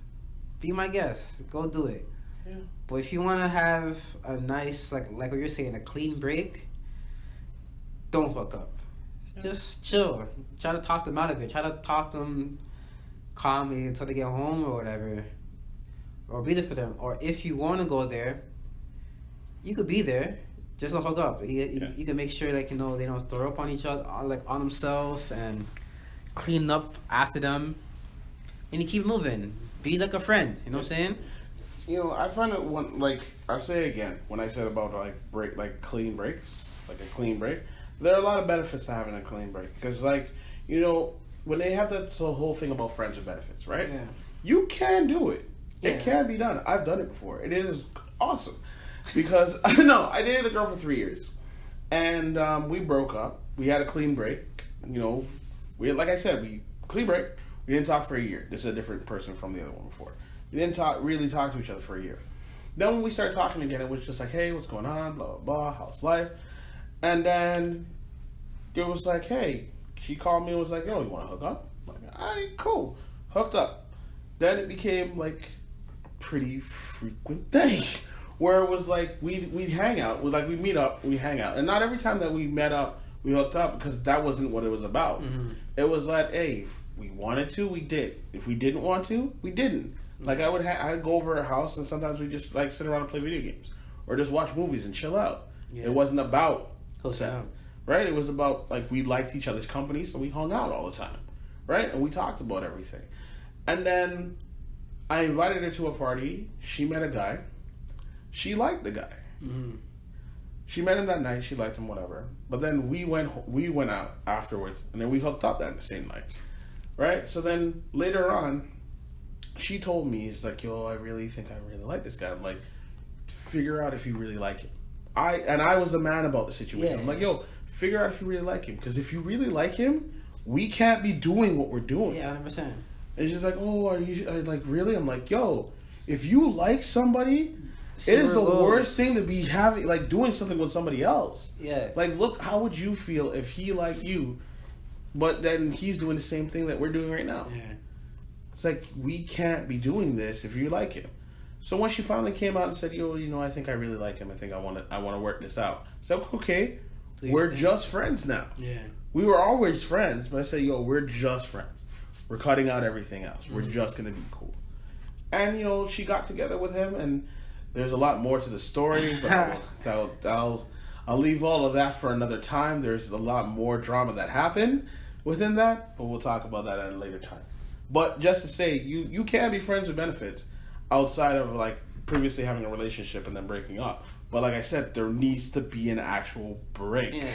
be my guest. Go do it. Yeah. But if you want to have a nice, like what you're saying, a clean break, don't hook up. Yeah. Just chill. Try to talk them out of it. Try to talk them calmly until they get home or whatever. Or be there for them. Or if you want to go there, you could be there. Just don't hook up. You can make sure they don't throw up on each other, on themselves, and clean up after them. And you keep moving. Be like a friend. You know what I'm saying? You know, I find it I say again, when I said about clean breaks, like a clean break, there are a lot of benefits to having a clean break. Because when they have that whole thing about friends with benefits, right? Yeah. You can do it. Yeah. It can be done. I've done it before. It is awesome. Because, I dated a girl for 3 years. And we broke up. We had a clean break. Clean break. We didn't talk for a year. This is a different person from the other one before. We didn't really talk to each other for a year. Then when we started talking again, it was just like, hey, what's going on? Blah, blah, blah. How's life? And then it was like, hey, she called me and was like, yo, you want to hook up? I'm like, all right, cool. Hooked up. Then it became like a pretty frequent thing where it was like we'd hang out, we'd meet up, we hang out, and not every time that we met up we hooked up because that wasn't what it was about. It was like, hey, if we wanted to, we did. If we didn't want to, we didn't. Like I'd go over her house and sometimes we just like sit around and play video games or just watch movies and chill out. It wasn't about sex, right? It was about like we liked each other's company, so we hung out all the time, right? And we talked about everything. And then I invited her to a party. She met a guy. She liked the guy. She met him that night. She liked him, whatever. But then we went out afterwards, and then we hooked up that same night, right? So then later on, she told me, "It's like, yo, I really think I really like this guy." I'm like, figure out if you really like him. I was a man about the situation. I'm like, yo, figure out if you really like him, because if you really like him, we can't be doing what we're doing. Yeah, 100%. And she's like, oh, are you like really? I'm like, yo, if you like somebody, it is the worst thing to be having, like, doing something with somebody else. Yeah. Like, look, how would you feel if he liked you, but then he's doing the same thing that we're doing right now? Yeah. It's like, we can't be doing this if you like him. So when she finally came out and said, yo, you know, I think I really like him. I think I want to work this out. So, okay, we're just friends now. Yeah. We were always friends, but I said, yo, we're just friends. We're cutting out everything else. We're just going to be cool. And, you know, she got together with him, and there's a lot more to the story, but I'll leave all of that for another time. There's a lot more drama that happened within that, but we'll talk about that at a later time. But just to say, you can be friends with benefits outside of, like, previously having a relationship and then breaking up. But like I said, there needs to be an actual break. Yeah.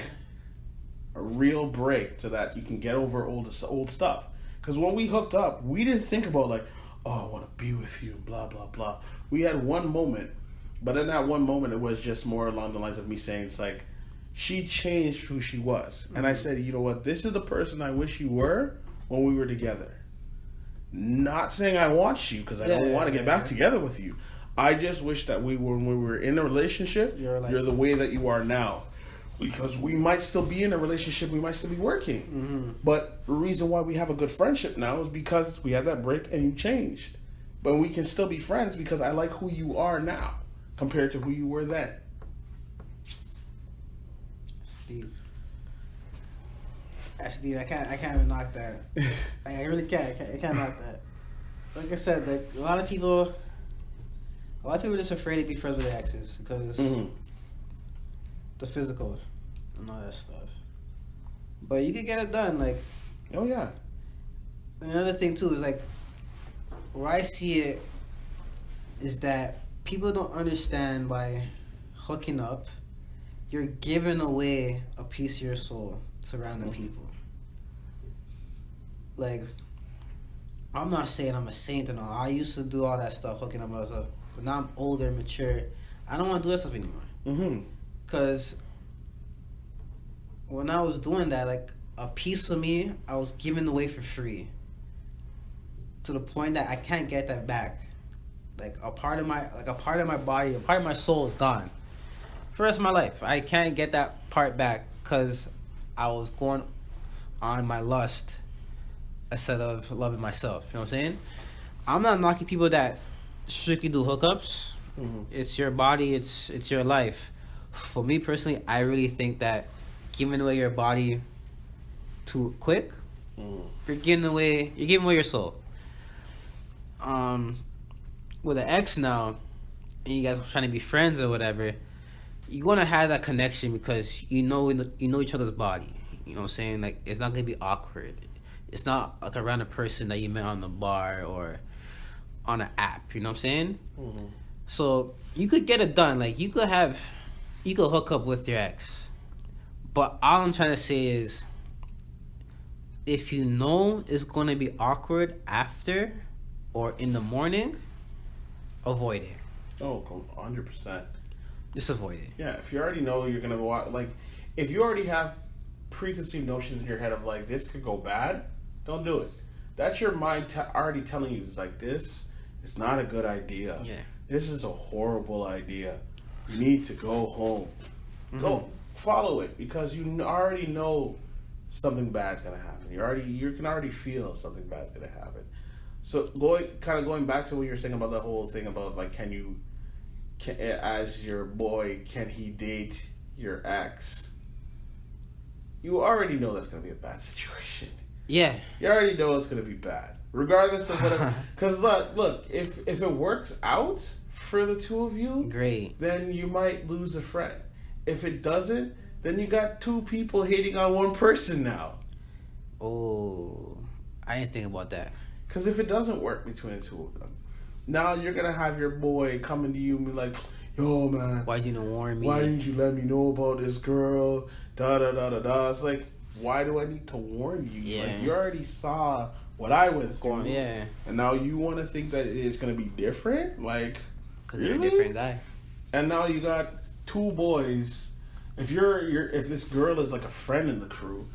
A real break so that you can get over old stuff. Because when we hooked up, we didn't think about like, oh, I want to be with you, blah, blah, blah. We had one moment, but in that one moment, it was just more along the lines of me saying, it's like, she changed who she was. And I said, you know what, this is the person I wish you were when we were together. Not saying I want you, because I don't want to get back together with you. I just wish that when we were in a relationship, you're the way that you are now. Because we might still be in a relationship, we might still be working. But the reason why we have a good friendship now is because we had that break and you changed. But we can still be friends because I like who you are now compared to who you were then. Steve, I can't even knock that. I really can't. I can't knock that. Like I said, like a lot of people are just afraid to be friends with their exes because the physical and all that stuff. But you could get it done. Like, oh yeah. Another thing too is like, where I see it is that people don't understand by hooking up, you're giving away a piece of your soul to random people. Like, I'm not saying I'm a saint and all. I used to do all that stuff, hooking up myself. But now I'm older and mature. I don't want to do that stuff anymore. Because when I was doing that, like, a piece of me, I was giving away for free. To the point that I can't get that back. Like, a part of my body, a part of my soul is gone. For the rest of my life. I can't get that part back because I was going on my lust instead of loving myself. You know what I'm saying? I'm not knocking people that strictly do hookups. It's your body, it's your life. For me personally, I really think that giving away your body too quick, you're giving away your soul. With an ex now, and you guys are trying to be friends or whatever, you're gonna have that connection because you know each other's body. You know what I'm saying? Like, it's not gonna be awkward. It's not like a random person that you met on the bar or on an app. You know what I'm saying? So you could get it done. Like, you could hook up with your ex. But all I'm trying to say is, if you know it's going to be awkward after or in the morning, avoid it. Oh, 100%. Just avoid it. Yeah, if you already know you're going to go out, like, if you already have preconceived notions in your head of, like, this could go bad, don't do it. That's your mind already telling you, it's like, this is not a good idea. Yeah. This is a horrible idea. You need to go home. Go follow it because you already know something bad's gonna happen. You can already feel something bad's gonna happen. So going back to what you were saying about the whole thing about, like, can you as your boy, can he date your ex? You already know that's gonna be a bad situation. Yeah. You already know it's gonna be bad, regardless of whatever. Because look, if it works out for the two of you, great, then you might lose a friend. If it doesn't, then you got two people hating on one person now. Oh, I didn't think about that. Because if it doesn't work between the two of them, now you're gonna have your boy coming to you and be like, "Yo, man, why didn't you warn me? Why didn't you let me know about this girl? Da da da da da." It's like, why do I need to warn you? Yeah. Like, you already saw what I went through. Yeah. And now you want to think that it's gonna be different? Like, because really? you're a different guy. And now you got two boys. If if this girl is like a friend in the crew,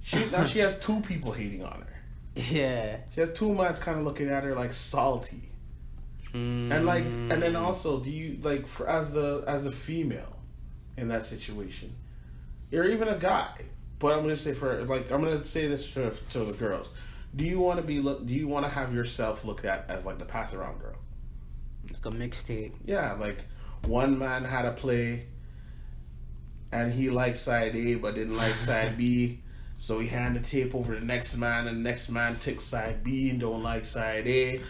she has two people hating on her. Yeah. She has two mans kind of looking at her like salty. And then also, do you like as a female in that situation, or even a guy? But I'm gonna say I'm gonna say this to the girls. Do you want to have yourself looked at as like the pass around girl? Like a mixtape. Yeah, like one man had a play, and he liked side A but didn't like side B. So he handed the tape over to the next man, and the next man took side B and don't like side A.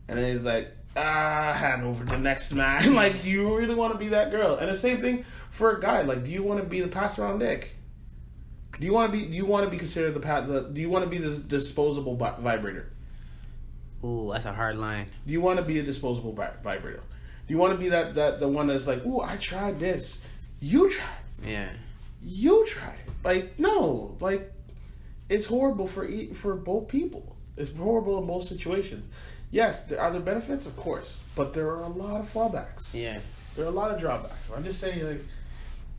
And then he's like, hand over to the next man. Like, do you really want to be that girl? And the same thing for a guy. Like, do you want to be the pass around dick? Do you want to be considered do you want to be the disposable vibrator? Ooh, that's a hard line. Do you want to be a disposable vibrator? Do you want to be that the one that's like, ooh, I tried this. You tried. Yeah. You tried. Like, no. Like, it's horrible for both people. It's horrible in both situations. Yes, are there benefits? Of course. But there are a lot of fallbacks. Yeah. There are a lot of drawbacks. I'm just saying, like,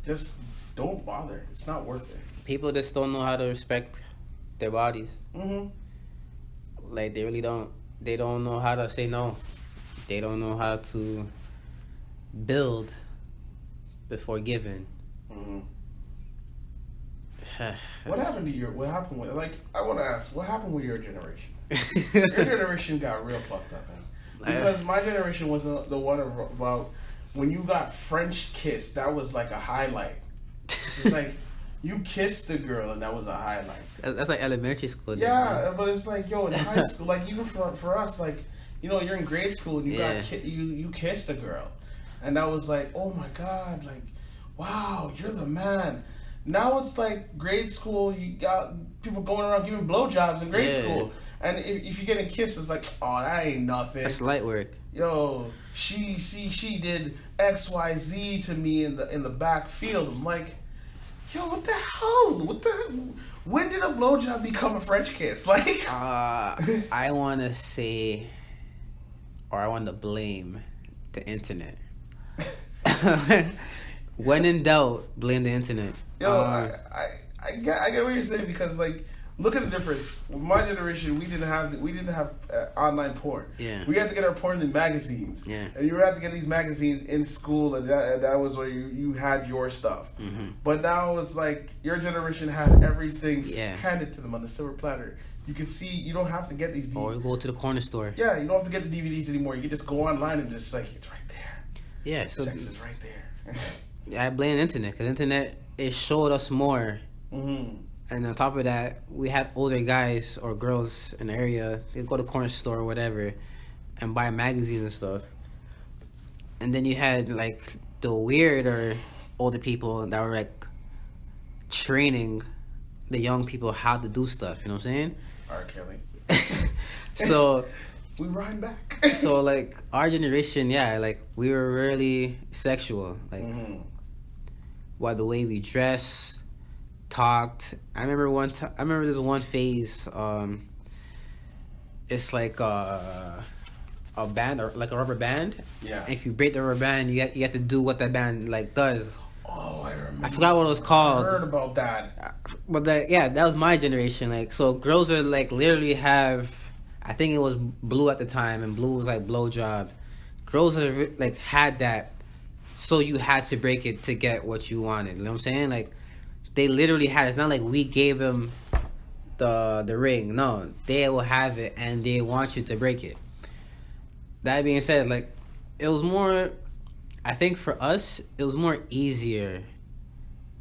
just don't bother. It's not worth it. People just don't know how to respect their bodies. Mm-hmm. Like, they really don't. They don't know how to say no. They don't know how to build before giving. Mm-hmm. What happened with, like, I want to ask, what happened with your generation? Your generation got real fucked up, man. Because my generation was the one about when you got French kiss, that was like a highlight. It's like, you kissed the girl and that was a highlight. That's like elementary school. Yeah, but it's like, yo, in high school, like, even for us, like, you know, you're in grade school and you kissed a girl. And that was like, oh my God, like, wow, you're the man. Now it's like grade school, you got people going around giving blowjobs in grade school. And if you're getting kissed, it's like, oh, that ain't nothing. That's light work. Yo, she did XYZ to me in the backfield. I'm like, yo, what the hell? When did a blowjob become a French kiss? Like, I want to say, or I want to blame the internet. When in doubt, blame the internet. Yo, I get what you're saying, because, like, look at the difference. With my generation, we didn't have online porn. Yeah. We had to get our porn in magazines. Yeah. And you had to get these magazines in school, and that was where you had your stuff. Mm-hmm. But now it's like your generation had everything handed to them on the silver platter. You can see, you don't have to get these DVDs. Or you go to the corner store. Yeah, you don't have to get the DVDs anymore. You can just go online and just, like, it's right there. Yeah. So sex is right there. I blame the internet, because the internet, it showed us more. Mm-hmm. And on top of that, we had older guys or girls in the area. They'd go to the corner store or whatever and buy magazines and stuff. And then you had, like, the weirder older people that were, like, training the young people how to do stuff. You know what I'm saying? R. Kelly. So we rhyme back. So, like, our generation, like, we were really sexual. Like, by the way we dress, talked. I remember this one phase. It's like a band, or like a rubber band. Yeah. And if you break the rubber band, you have to do what that band, like, does. Oh, I remember. I forgot what it was called. I heard about that. But that was my generation. Like, so girls would, like, literally have, I think it was Blue at the time, and Blue was like blowjob. Girls would, like, had that, so you had to break it to get what you wanted. You know what I'm saying? Like, they literally had it. It's not like we gave them the ring. No, they will have it, and they want you to break it. That being said, like, it was more I think for us, it was more easier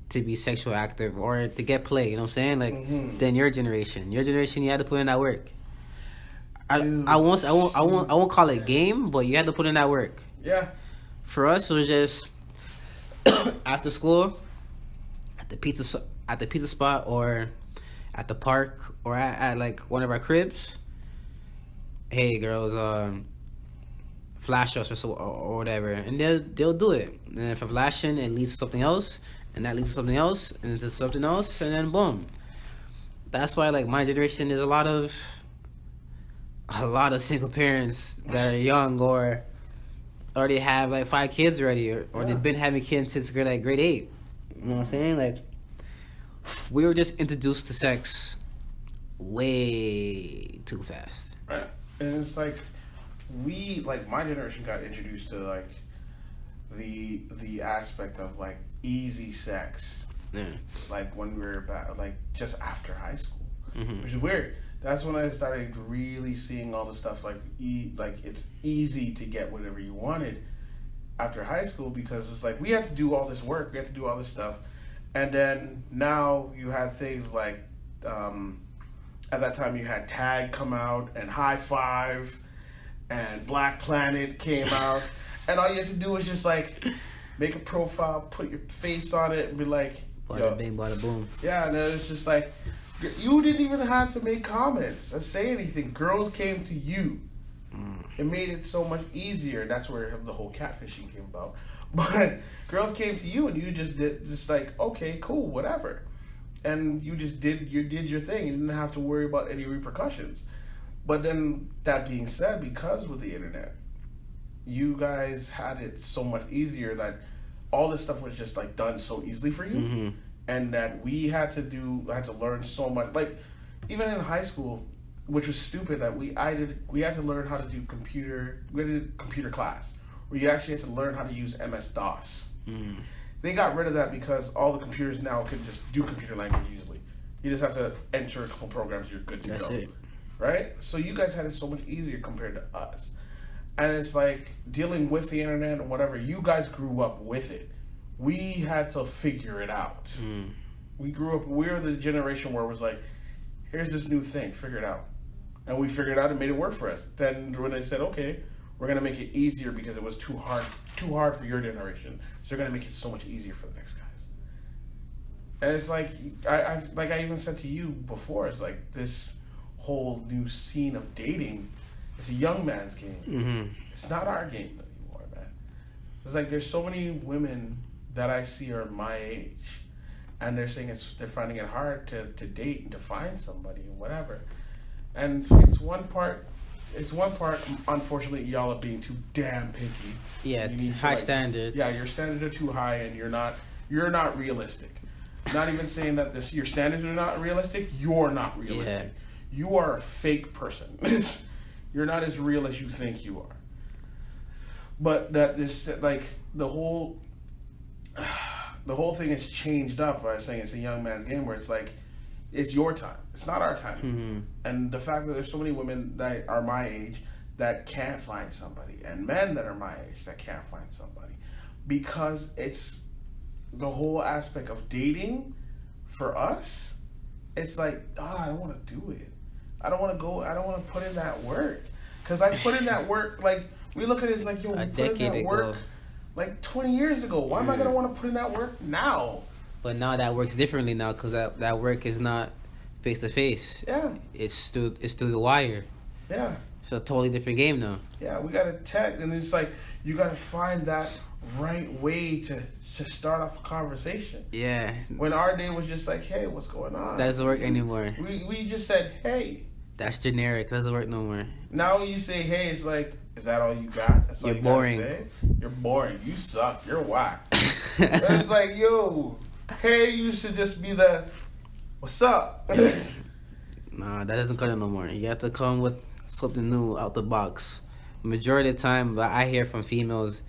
to be sexual active or to get play. You know what I'm saying? Like than your generation. Your generation, you had to put in that work. I won't call it game, but you had to put in that work. Yeah. For us, it was just after school, at the pizza spot, or at the park, or at like one of our cribs. Hey girls, flash us or whatever, and they'll do it. And then from flashing, it leads to something else, and that leads to something else, and into something else, and then boom. That's why like my generation, there's a lot of single parents that are young or already have like 5 kids already, or they've been having kids since grade 8. You know what I'm saying? Like, we were just introduced to sex way too fast. Right. And it's like my generation got introduced to like the aspect of like easy sex. Yeah. Like when we were about like just after high school, Mm-hmm. which is weird. That's when I started really seeing all the stuff like it's easy to get whatever you wanted after high school, because it's like we had to do all this work, we had to do all this stuff, and then now you had things like at that time you had Tag come out and High Five and Black Planet came out, and all you had to do was just like make a profile, put your face on it, and be like, Bada bing, bada boom. yeah, and then it's just like, you didn't even have to make comments or say anything. Girls came to you. It made it so much easier. That's where the whole catfishing came about. But girls came to you, and you just did just like, okay, cool, whatever, and you just did your thing. You didn't have to worry about any repercussions. But then that being said, because with the internet, you guys had it so much easier that all this stuff was just like done so easily for you. Mm-hmm. And that we had to learn so much. Like, even in high school, which was stupid, that we had to learn how to do computer class, where you actually had to learn how to use MS-DOS. They got rid of that because all the computers now can just do computer language easily. You just have to enter a couple programs, you're good to That's go. it. Right? So you guys had it so much easier compared to us. And it's like, dealing with the internet and whatever, you guys grew up with it. We had to figure it out. We grew up, we're the generation where it was like, here's this new thing, figure it out. And we figured it out and made it work for us. Then when they said, okay, we're going to make it easier because it was too hard for your generation, so we're going to make it so much easier for the next guys. And it's like, I even said to you before, it's like this whole new scene of dating, it's a young man's game. Mm-hmm. It's not our game anymore, man. It's like there's so many women that I see are my age, and they're saying they're finding it hard to date and to find somebody and whatever. And it's one part, unfortunately, y'all are being too damn picky. Yeah, it's high standards. Yeah, your standards are too high, and you're not realistic. Not even saying that your standards are not realistic. You're not realistic. Yeah. You are a fake person. You're not as real as you think you are. But that this like the whole thing has changed up. I was saying it's a young man's game where it's like, it's your time. It's not our time. Mm-hmm. And the fact that there's so many women that are my age that can't find somebody, and men that are my age that can't find somebody, because it's the whole aspect of dating for us. It's like, I don't want to do it. I don't want to go. I don't want to put in that work, because I put in that work. Like, we look at it as like, yo, we put in that work like 20 years ago. Why am I gonna want to put in that work now? But now that works differently now, because that work is not face to face. Yeah. It's through the wire. Yeah. It's a totally different game now. Yeah, we got to text, and it's like you got to find that right way to start off a conversation. Yeah. When our day was just like, hey, what's going on? That doesn't work anymore. We just said, hey. That's generic. That doesn't work no more. Now when you say, hey, it's like, is that all you got? That's all You're you boring. Gotta say? You're boring. You suck. You're whack. It's like, yo, hey, you should just be the, what's up? Nah, that doesn't cut it no more. You have to come with something new out the box. Majority of the time, I hear from females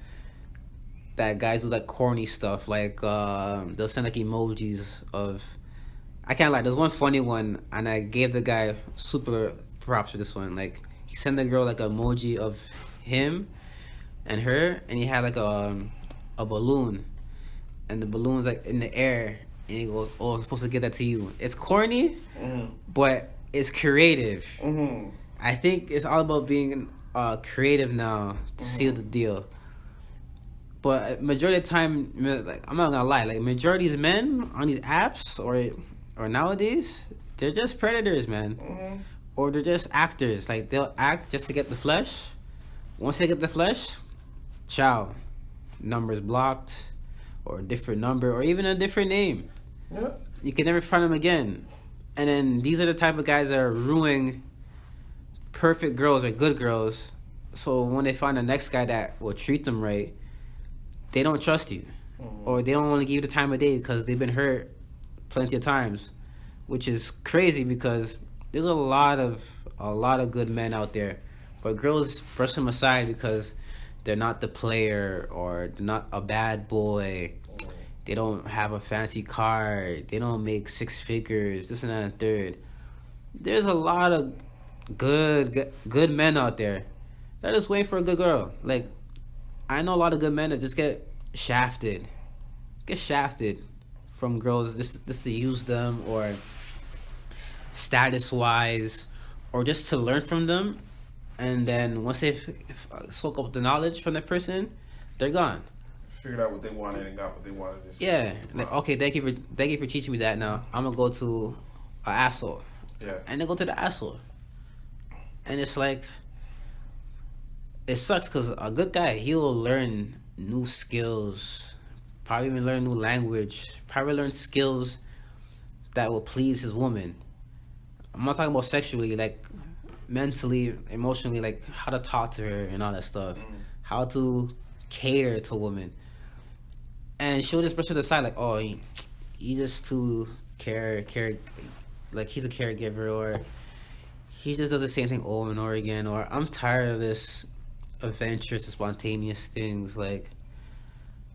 that guys do like corny stuff. Like, they'll send like emojis of... I can't lie, there's one funny one, and I gave the guy super props for this one. Like, he sent the girl like an emoji of him and her, and he had like a a balloon, and the balloon's like in the air, and he goes, "Oh, I'm supposed to get that to you." It's corny, but it's creative. I think it's all about being creative now to seal the deal. But majority of the time, like, I'm not gonna lie, like majority of men on these apps or nowadays, they're just predators, man. Or they're just actors. Like, they'll act just to get the flesh. Once they get the flesh, ciao. Number's blocked, or a different number, or even a different name. Yep. You can never find them again. And then these are the type of guys that are ruining perfect girls or good girls. So when they find the next guy that will treat them right, they don't trust you. Or they don't want to give you the time of day because they've been hurt plenty of times. Which is crazy because there's a lot of good men out there. But girls brush them aside because they're not the player, or they're not a bad boy. They don't have a fancy car. They don't make six figures. This and that and third. There's a lot of good men out there that just wait for a good girl. Like, I know a lot of good men that just get shafted from girls just to use them, or status wise, or just to learn from them. And then once they soak up the knowledge from that person, they're gone. Figured out what they wanted and got what they wanted. Yeah, like, okay, thank you for teaching me that. Now I'm gonna go to an asshole. Yeah. And they go to the asshole, and it's like, it sucks because a good guy, he will learn new skills, probably even learn new language, probably learn skills that will please his woman. I'm not talking about sexually, like mentally, emotionally, like how to talk to her and all that stuff, how to cater to women. And she'll just brush it aside, like, oh, he just too like he's a caregiver, or he just does the same thing over and over again, or I'm tired of this adventurous and spontaneous things. Like,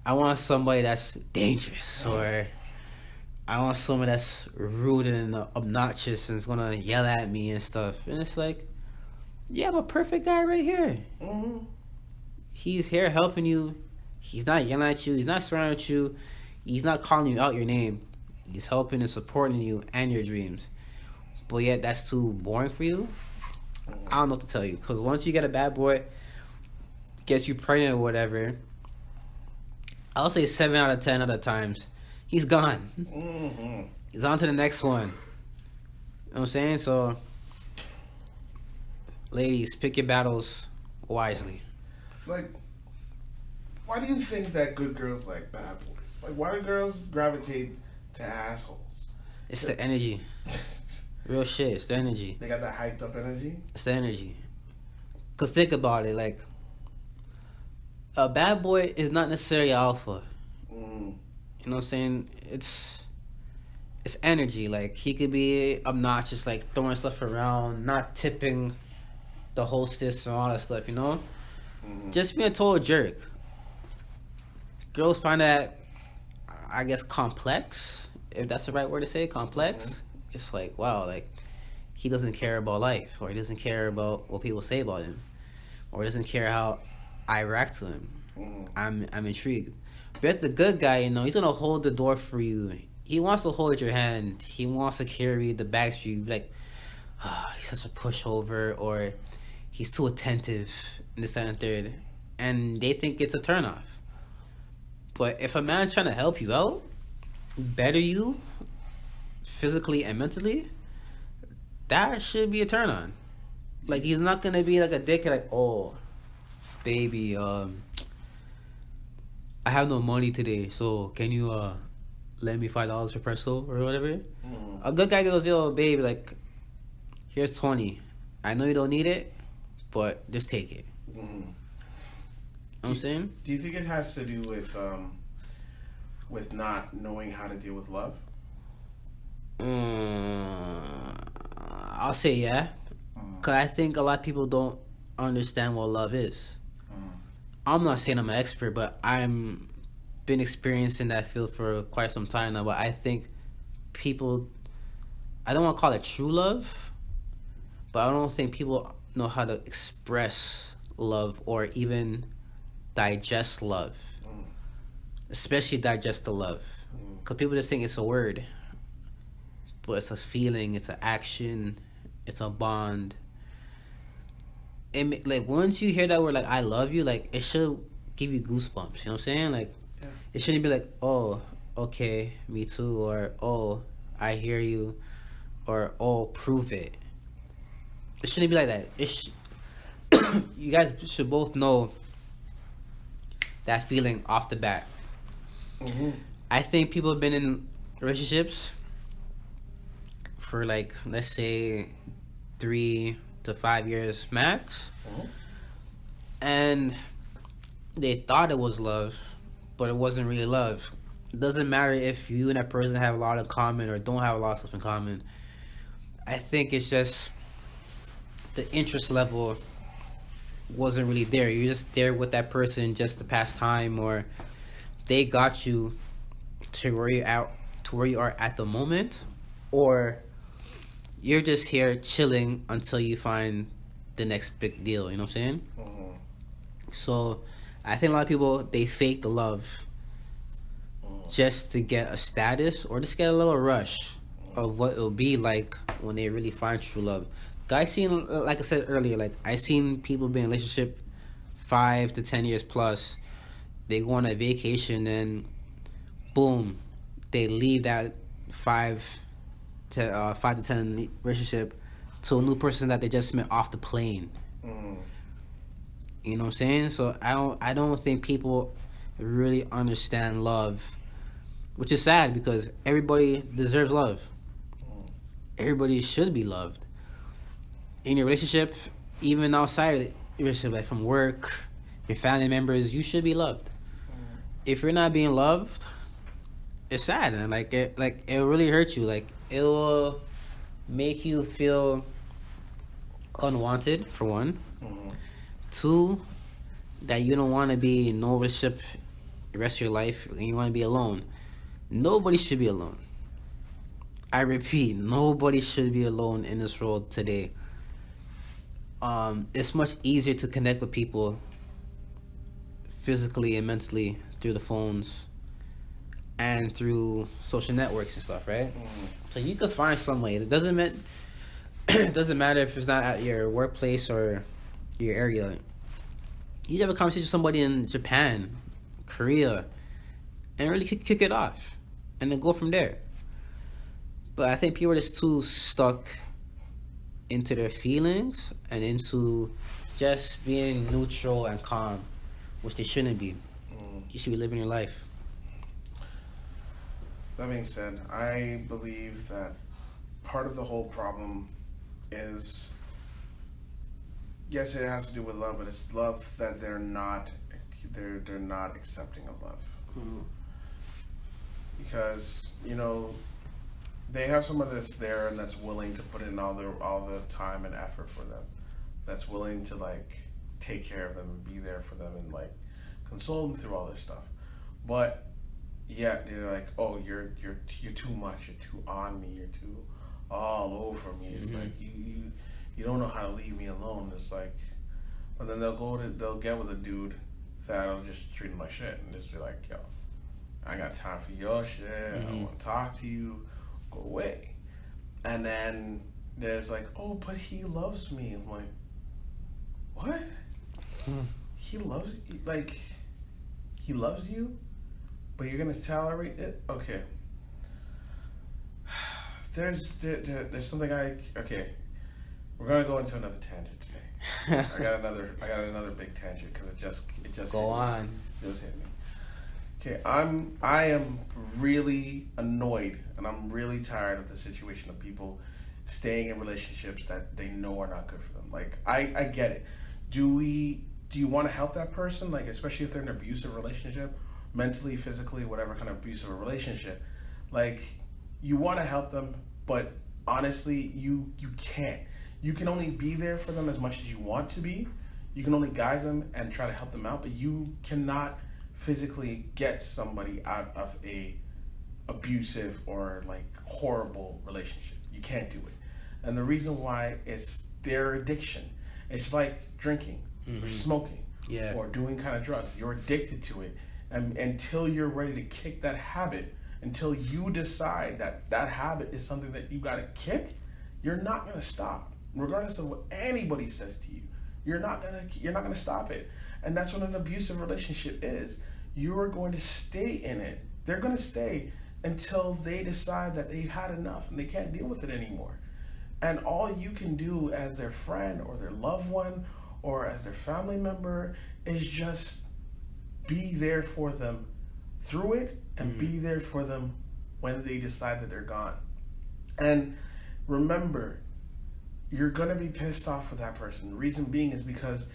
I want somebody that's dangerous, or I want someone that's rude and obnoxious and is gonna yell at me and stuff. And it's like, you have a perfect guy right here. He's here helping you. He's not yelling at you. He's not swearing at you. He's not calling you out your name. He's helping and supporting you and your dreams. But yet that's too boring for you. I don't know what to tell you. Because once you get a bad boy, gets you pregnant or whatever, I'll say 7 out of 10 other times, he's gone. He's on to the next one. You know what I'm saying? So, ladies, pick your battles wisely. Like, why do you think that good girls like bad boys? Like, why do girls gravitate to assholes? It's the energy. Real shit, it's the energy. They got that hyped up energy? It's the energy. Because think about it, like, a bad boy is not necessarily alpha. You know what I'm saying? It's energy. Like, he could be obnoxious, like throwing stuff around, not tipping the hostess and all that stuff, you know? Just being a total jerk. Girls find that, I guess, complex, if that's the right word to say, complex. It's like, wow, like, he doesn't care about life, or he doesn't care about what people say about him, or he doesn't care how I react to him. I'm intrigued. But the good guy, you know, he's gonna hold the door for you. He wants to hold your hand. He wants to carry the bags for you. Like, oh, he's such a pushover, or he's too attentive, and this, that, and third. And they think it's a turnoff. But if a man's trying to help you out, better you, physically and mentally, that should be a turn on. Like, he's not gonna be like a dick, like, oh, baby, I have no money today, so can you lend me $5 for presto or whatever? A good guy goes, yo, baby, like, here's 20. I know you don't need it, but just take it. You know what I'm saying? Do you think it has to do with not knowing how to deal with love? I'll say yeah. Because I think a lot of people don't understand what love is. I'm not saying I'm an expert, but I'm been experiencing that field for quite some time now. But I think people, I don't want to call it true love, but I don't think people know how to express love or even digest love. especially digest the love. Because people just think it's a word, but it's a feeling, it's an action, it's a bond. Like, once you hear that word, like, I love you, like, it should give you goosebumps, you know what I'm saying? Like, Yeah. it shouldn't be like, oh, okay, me too, or, oh, I hear you, or, oh, prove it. It shouldn't be like that. You guys should both know that feeling off the bat. Mm-hmm. I think people have been in relationships for, like, let's say 3 to 5 years max, and they thought it was love, but it wasn't really love. It doesn't matter if you and that person have a lot in common or don't have a lot of stuff in common. I think it's just the interest level wasn't really there. You're just there with that person just to pass time, or they got you to where you are at the moment, or you're just here chilling until you find the next big deal. You know what I'm saying? Mm-hmm. So I think a lot of people, they fake the love just to get a status or just get a little rush of what it'll be like when they really find true love. I seen, like I said earlier, like, I seen people be in a relationship 5 to 10 years plus. They go on a vacation and boom, they leave that 5 to 10 relationship to a new person that they just met off the plane. You know what I'm saying? So I don't think people really understand love, which is sad because everybody deserves love. Everybody should be loved. In your relationship, even outside of your relationship, like from work, your family members, you should be loved. If you're not being loved, it's sad, and it really hurts you. Like, it will make you feel unwanted, for one. 2, that you don't want to be in no relationship the rest of your life, and you want to be alone. Nobody should be alone. I repeat, nobody should be alone in this world today. It's much easier to connect with people physically and mentally through the phones and through social networks and stuff, right? So you could find some way. It doesn't matter if it's not at your workplace or your area. You have a conversation with somebody in Japan, Korea, and really kick it off, and then go from there. But I think people are just too stuck into their feelings and into just being neutral and calm, which they shouldn't be. You should be living your life. That being said, I believe that part of the whole problem is, yes, it has to do with love, but it's love that they're not accepting of love. Because, they have someone that's there and that's willing to put in all the time and effort for them, that's willing to take care of them and be there for them and console them through all this stuff. But yet they're like, oh, you're too much, you're too on me, you're too all over me. It's like you don't know how to leave me alone. It's like, but then they'll get with a dude that'll just treat them like shit and just be like, yo, I got time for your shit. I don't want to talk to you. Go away. And then there's like, oh, but he loves me. I'm like, what? He loves you, but you're gonna tolerate it? Okay. There's something okay. We're gonna go into another tangent today. I got another big tangent because it just go on. It just hit me. Okay, I am really annoyed and I'm really tired of the situation of people staying in relationships that they know are not good for them. Like, I get it. Do you want to help that person? Like, especially if they're in an abusive relationship, mentally, physically, whatever kind of abusive relationship. Like, you want to help them, but honestly, you can't. You can only be there for them as much as you want to be. You can only guide them and try to help them out, but you cannot physically get somebody out of a abusive or horrible relationship. You can't do it. And the reason why is their addiction. It's like drinking or smoking or doing kind of drugs. You're addicted to it. And until you're ready to kick that habit, until you decide that that habit is something that you got to kick, you're not going to stop. Regardless of what anybody says to you, you're not going to stop it. And that's what an abusive relationship is. You are going to stay in it. They're going to stay until they decide that they've had enough and they can't deal with it anymore. And all you can do as their friend or their loved one or as their family member is just be there for them through it and be there for them when they decide that they're gone. And remember, you're going to be pissed off with that person. The reason being is because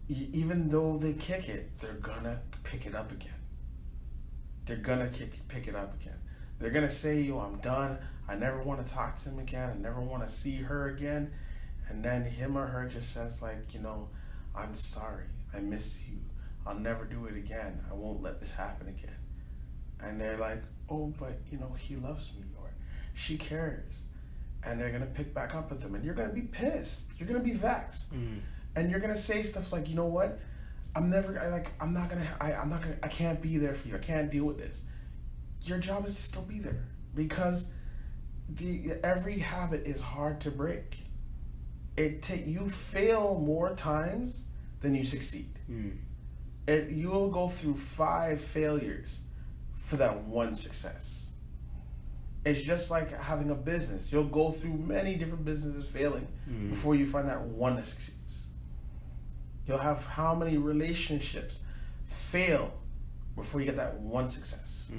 even though they kick it, they're going to pick it up again. They're going to pick it up again. They're going to say, yo, I'm done. I never want to talk to him again. I never want to see her again. And then him or her just says like, you know, I'm sorry. I miss you. I'll never do it again. I won't let this happen again. And they're like, oh, but, you know, he loves me or she cares. And they're going to pick back up with them. And you're going to be pissed. You're going to be vexed. And you're going to say stuff like, you know what? I can't be there for you. I can't deal with this. Your job is to still be there because every habit is hard to break. You fail more times than you succeed. You will go through 5 failures for that one success. It's just like having a business. You'll go through many different businesses failing before you find that one that succeeds. You'll have how many relationships fail before you get that one success.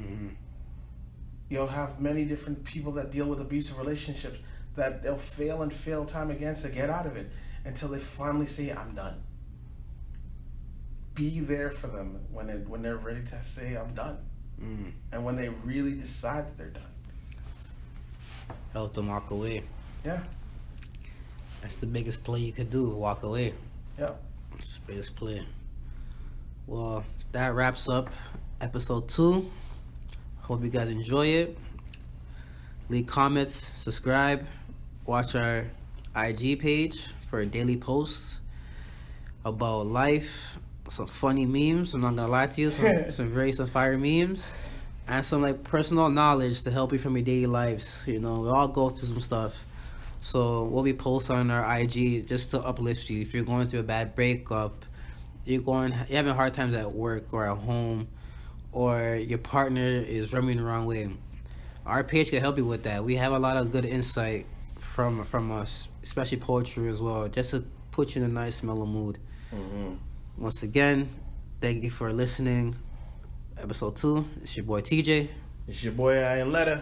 You'll have many different people that deal with abusive relationships that they'll fail and fail time again to get out of it until they finally say, I'm done. Be there for them when they're ready to say, I'm done. And when they really decide that they're done. Help them walk away. Yeah. That's the biggest play you could do, walk away. Yeah. It's the biggest play. Well, that wraps up episode 2. Hope you guys enjoy it. Leave comments, subscribe, watch our IG page for daily posts about life, some funny memes. I'm not gonna lie to you, some fire memes, and some like personal knowledge to help you from your daily lives. You know, we all go through some stuff. So what we post on our IG just to uplift you. If you're going through a bad breakup, you're having hard times at work or at home, or your partner is rubbing the wrong way, our page can help you with that. We have a lot of good insight from us, especially poetry as well, just to put you in a nice mellow mood. Once again, thank you for listening. Episode 2. It's your boy TJ. It's your boy Ian Letter.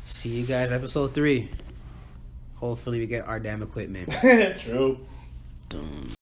See you guys episode 3. Hopefully we get our damn equipment. True.